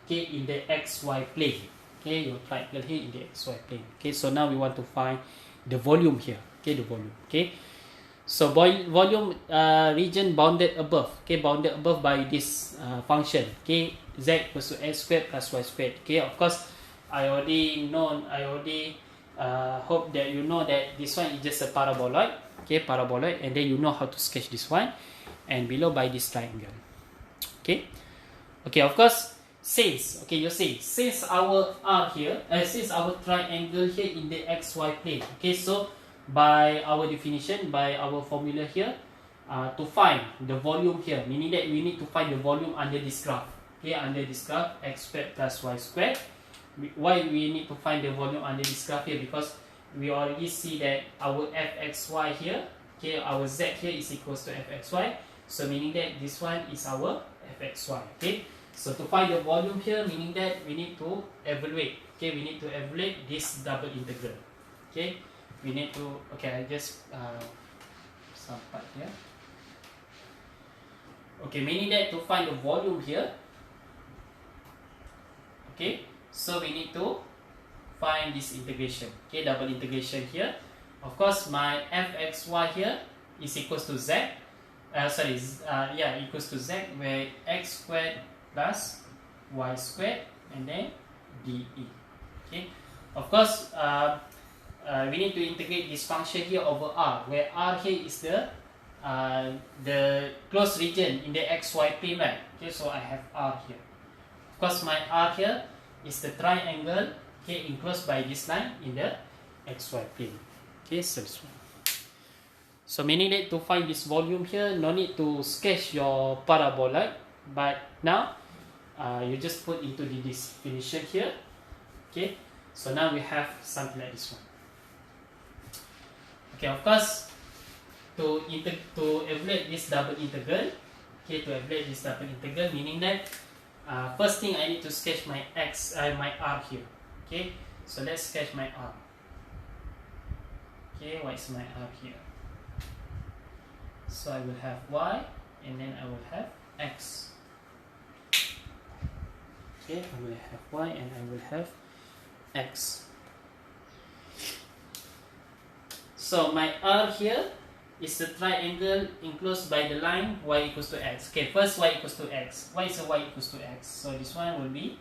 okay, in the xy plane. Okay, your triangle here in the xy plane. Okay, so now we want to find the volume here. Okay, the volume. Okay, so volume region bounded above. Okay, bounded above by this function. Okay, z equals to x squared plus y squared. Okay, of course I already hope that you know that this one is just a paraboloid. Okay, paraboloid, and then you know how to sketch this one, and below by this triangle. Okay, okay, of course, since, okay, you see, since our r here, since our triangle here in the xy plane, okay, so by our definition, by our formula here, to find the volume here, meaning that we need to find the volume under this graph. Okay, under this graph, x squared plus y squared. Why we need to find the volume under this graph here? Because we already see that our fxy here, okay, our z here is equals to fxy, so meaning that this one is our fxy. Okay, so to find the volume here, meaning that we need to evaluate. Okay, we need to evaluate this double integral. Okay, we need to, okay, I just some part here. Okay, meaning that to find the volume here, okay, so we need to find this integration. Okay, double integration here. Of course, my fxy here is equals to z. Equals to z, where x squared plus y squared, and then dE. Okay, of course, we need to integrate this function here over r, where r here is the closed region in the xy plane, right? Okay, so I have r here. Of course, my r here is the triangle, okay, enclosed by this line in the xy plane. Okay, so this one. So meaning that to find this volume here, no need to sketch your paraboloid, but now you just put into the definition here. Okay, so now we have something like this one. Okay, of course, to evaluate this double integral, okay, to evaluate this double integral, meaning that first thing I need to sketch my my r here. Okay, so let's sketch my r. Okay, what is my r here? So I will have y, and then I will have x. Okay, I will have y and I will have x. So my r here is the triangle enclosed by the line y equals to x. Okay, first y equals to x. Why is y equals to x? So this one will be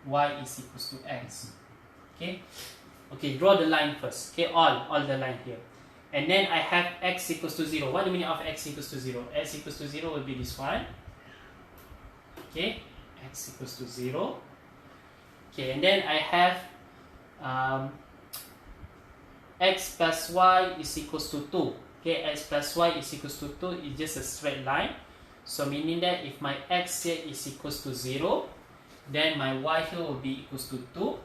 y is equals to x. Okay, okay, draw the line first. Okay, all the line here. And then I have x equals to 0. What do you mean of x equals to 0? X equals to 0 will be this one. Okay, x equals to 0. Okay, and then I have x plus y is equals to 2. Okay, x plus y is equals to 2 is just a straight line. So meaning that if my x here is equals to 0, then my y here will be equals to 2.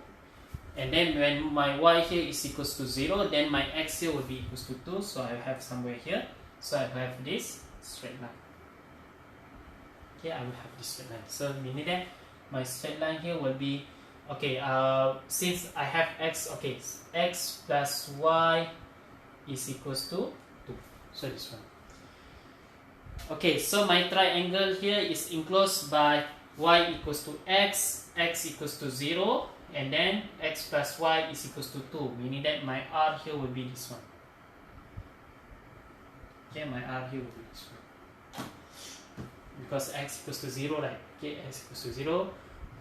And then when my y here is equals to 0, then my x here will be equals to 2. So I have somewhere here. So I have this straight line. Okay, I will have this straight line. So meaning that my straight line here will be, okay, since I have x, okay, x plus y is equals to 2. So this one. Okay, so my triangle here is enclosed by y equals to x, x equals to 0, and then x plus y is equals to 2, meaning that my r here will be this one. Okay, my r here will be this one. Because x equals to 0, right? Okay, x equals to 0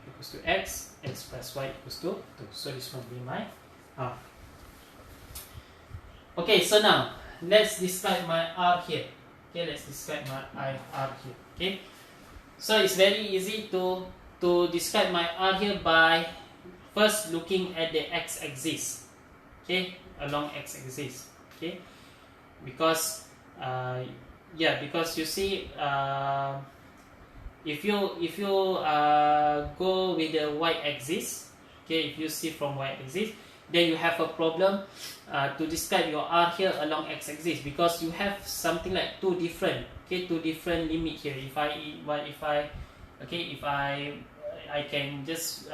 equals to x, x plus y equals to 2. So this one will be my r. Okay, so now let's describe my r here. Okay, let's describe my r here. Okay, so it's very easy to describe my r here by first looking at the x-axis. Okay, along x-axis. Okay, because because you see, if you go with the y-axis, okay, if you see from y-axis, then you have a problem to describe your r here along x-axis, because you have something like two different limit here. If I can just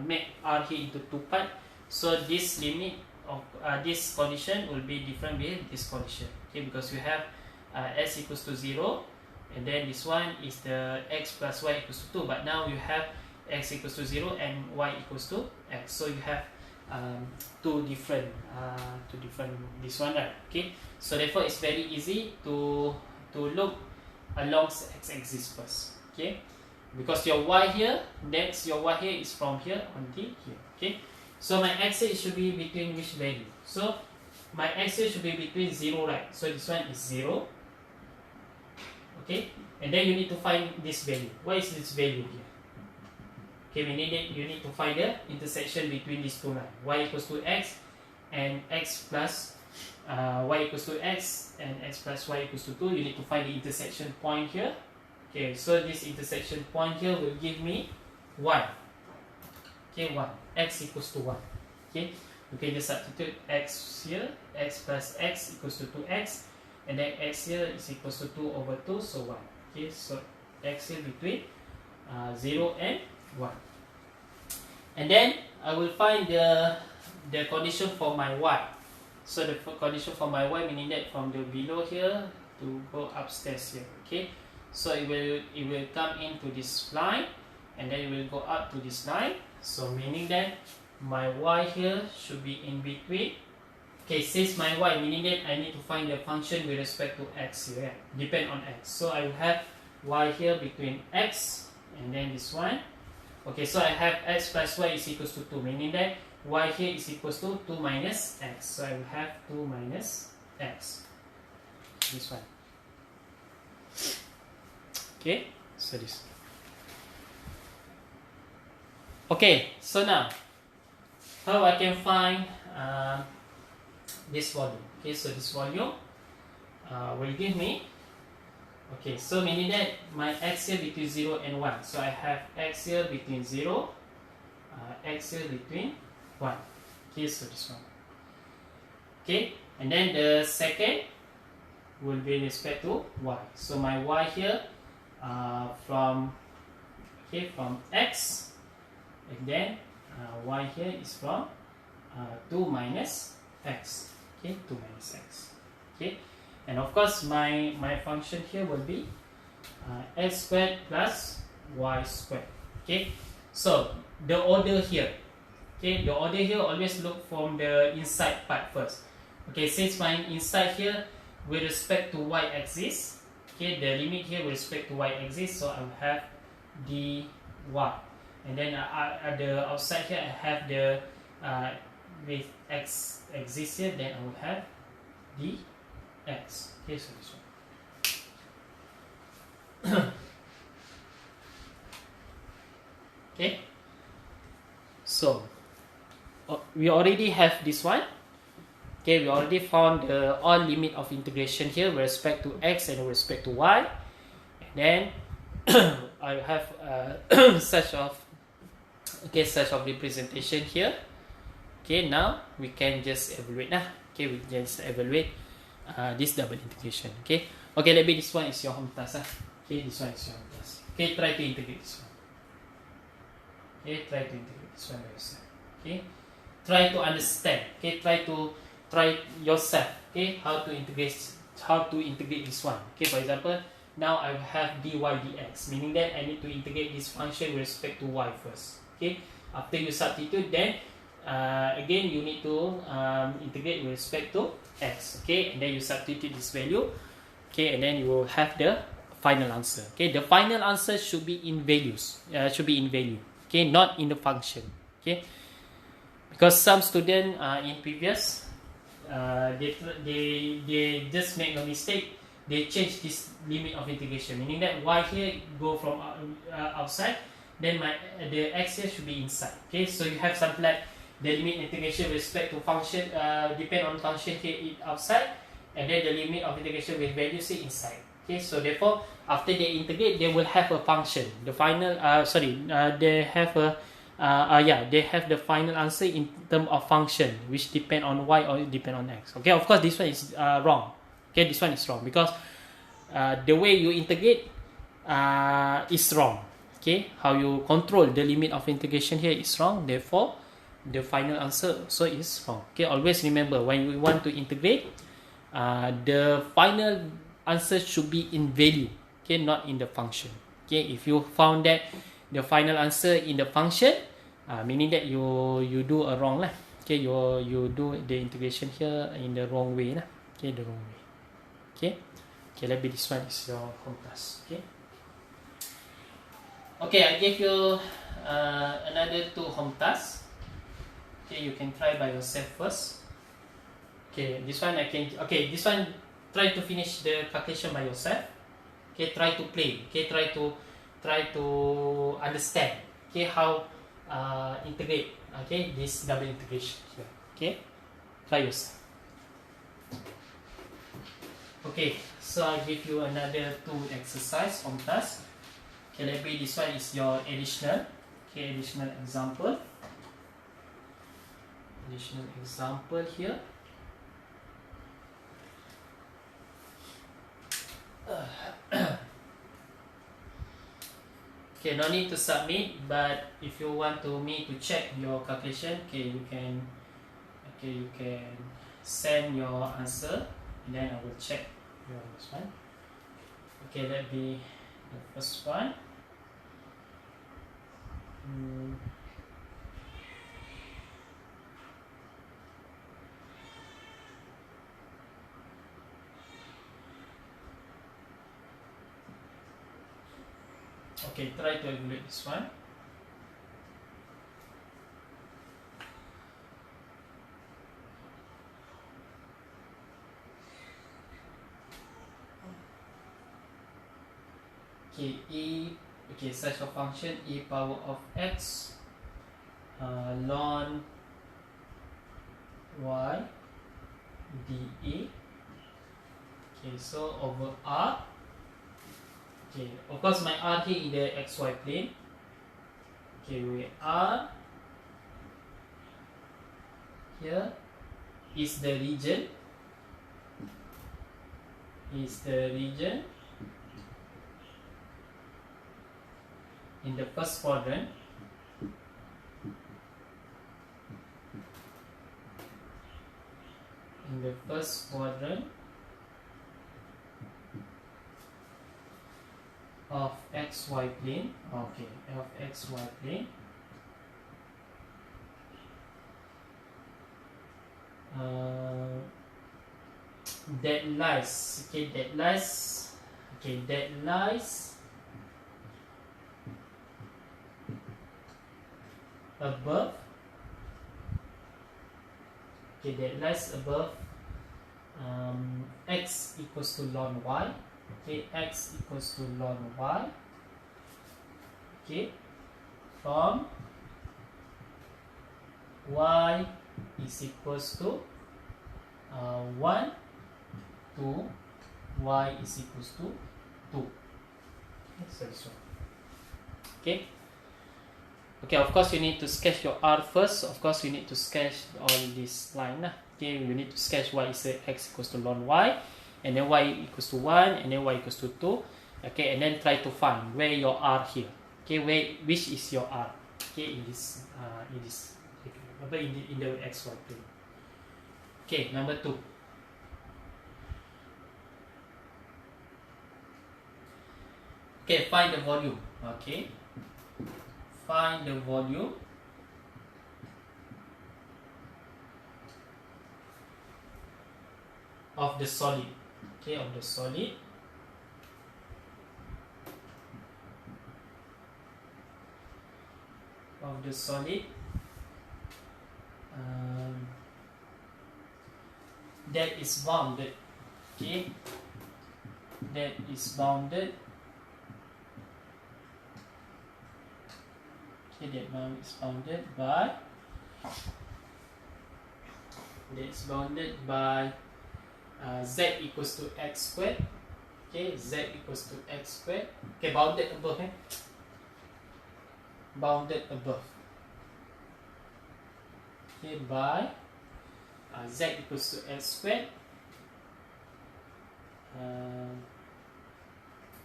make r here into two parts, so this limit of this condition will be different with this condition. Okay, because you have s equals to 0, and then this one is the x plus y equals to 2, but now you have x equals to 0 and y equals to x, so you have two different this one, right? Okay, so therefore it's very easy to look along x-axis first. Okay, because your y here, next your y here is from here until here. Okay, so my x here should be between which value? So my x here should be between 0, right? So this one is 0. Okay, and then you need to find this value. What is this value here? Okay, you need to find the intersection between these two lines. Y equals to x and x plus y equals to x and x plus y equals to 2. You need to find the intersection point here. Okay, so this intersection point here will give me 1. Okay, 1. X equals to 1. Okay, you can just substitute x here. X plus x equals to 2x. And then x here is equals to 2 over 2, so 1. Okay, so x here between 0 and 1. And then I will find the condition for my y. So the condition for my y, meaning that from the below here to go upstairs here. Okay, so it will come into this line, and then it will go up to this line. So meaning that my y here should be in between. Okay, since my y, meaning that I need to find the function with respect to x here, depend on x. So I will have y here between x and then this one. Okay, so I have x plus y is equals to 2, meaning that y here is equals to 2 minus x. So I will have 2 minus x. This one. Okay, so this. Okay, so now how I can find this volume? Okay, so this volume will give me, okay, so meaning that my x here between 0 and 1. So I have x here between 0, x here between 1. Okay, so this one. Okay, and then the second will be respect to y. So my y here from x, and then y here is from 2 minus x. Okay, 2 minus x. Okay, and of course my function here will be x squared plus y squared. Okay, so the order here. Okay, the order here always look from the inside part first. Okay, since my inside here with respect to y-axis, okay, the limit here with respect to y-axis, so I will have dy, and then at the outside here I have the with x-axis here, then I will have dx. Okay, so this one. Okay, so we already have this one. Okay, we already found the all limit of integration here with respect to x and with respect to y, and then I have such of representation here. Okay, now we can just evaluate. Okay, we just evaluate this double integration. Okay, okay, let me, this one is your home task. Okay, this one is your home task. Okay, try to integrate this one. Okay, try to integrate this one by yourself. Okay, try to understand. Okay, try yourself. Okay, how to integrate this one. Okay, for example, now I have dy dx, meaning that I need to integrate this function with respect to y first. Okay, after you substitute, then again you need to integrate with respect to x. Okay, and then you substitute this value. Okay, and then you will have the final answer. Okay, the final answer should be in values. Should be in value. Okay, not in the function. Okay, because some student in previous they just make a mistake. They change this limit of integration, meaning that y here go from outside, then the x here should be inside. Okay, so you have something like the limit integration with respect to function depend on function here outside, and then the limit of integration with value say inside. Okay, so therefore after they integrate, they will have a function. The final they have a they have the final answer in terms of function which depend on y or depend on x. Okay, of course this one is wrong. Okay, this one is wrong because the way you integrate is wrong. Okay, how you control the limit of integration here is wrong. Therefore, the final answer also is wrong. Okay, always remember when we want to integrate, the final answer should be in value. Okay, not in the function. Okay, if you found that the final answer in the function, meaning that you do a wrong lah. Okay, you do the integration here in the wrong way lah. Okay, the wrong way. Okay, okay, let me, this one is your home task. Okay, okay, I gave you another 2 home tasks. Okay, you can try by yourself first. Okay, this one this one try to finish the calculation by yourself. Okay, try to play. Okay, try to understand. Okay, how integrate. Okay, this double integration here. Okay, try yourself. Okay, so I give you another 2 exercise on task. Okay, let me, this one is your additional. Okay, additional example. Additional example here. Okay, no need to submit, but if you want me to check your calculation, okay, you can send your answer, and then I will check your this one. Okay, let me the first one. Okay, try to evaluate this one. Okay, such a function e power of x ln y dA. Okay, so over r. Okay, of course my r here in the xy plane. Okay, where r here is the region. In the first quadrant. In the first quadrant of xy plane. Okay, of xy plane. That lies above. Okay, that lies above x equals to ln y. Okay, x equals to ln y. Okay, from y is equals to 1 to y is equals to 2. Okay, so this one. Okay. Okay, of course you need to sketch your R first. Of course you need to sketch all this line. Okay, we need to sketch y is x equals to ln y, and then y equals to 1, and then y equals to 2. Okay, and then try to find where your r here. Okay, which is your r? Okay, in the xy plane. Okay, number 2. Okay, find the volume. Okay, find the volume of the solid. Okay, of the solid. Of the solid that is bounded. Okay, that is bounded. Okay, that is bounded by. That's bounded by z equals to x squared. Okay, z equals to x squared. Okay, bounded above. Bounded above. Okay, by z equals to x squared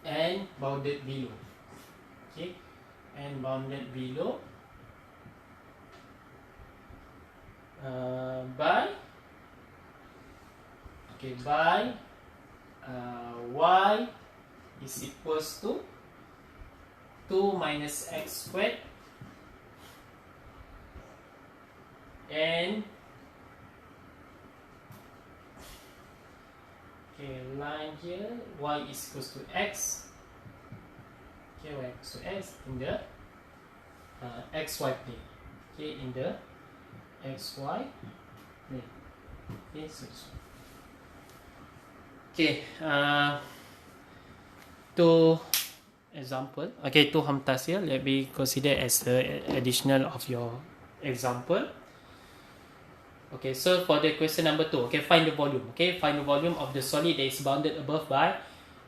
and bounded below. Okay, and bounded below by y is equals to 2 minus x squared and line here, y is equals to x. Okay, y equals to x in the xy plane. Okay, in the xy plane. Okay, so okay, two example. Okay, two hamtas here. Let me consider as the additional of your example. Okay, so for the question number 2, okay, find the volume. Okay, find the volume of the solid that is bounded above by.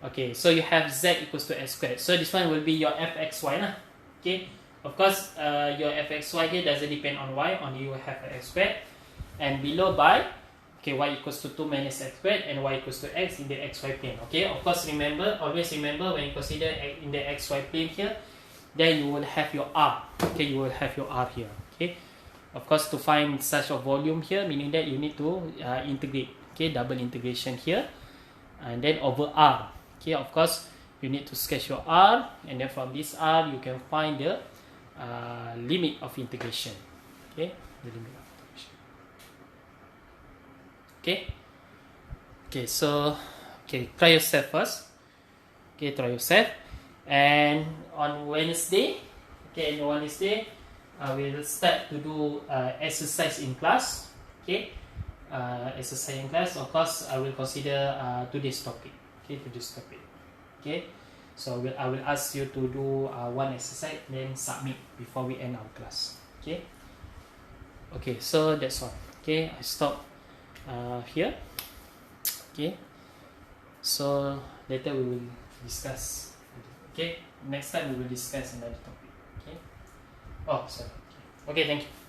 Okay, so you have z equals to x squared. So this one will be your fxy lah. Okay, of course, your fxy here doesn't depend on y, only you have x squared. And below by, okay, y equals to 2 minus x squared and y equals to x in the xy plane. Okay, of course, always remember when you consider in the xy plane here, then you will have your r. Okay, you will have your r here. Okay, of course, to find such a volume here, meaning that you need to integrate. Okay, double integration here, and then over r. Okay, of course, you need to sketch your r, and then from this r you can find the limit of integration. Okay, the limit of integration. Okay, so try yourself first. Okay, try yourself, and on Wednesday, we'll start to do exercise in class. Okay, exercise in class. Of course, I will consider today's topic. Okay, today's topic. Okay, so I will ask you to do one exercise, then submit before we end our class. Okay. Okay, so that's all. Okay, I stop here. Okay, so later we will discuss. Okay, next time we will discuss another topic. Okay. Oh, sorry. Okay, thank you.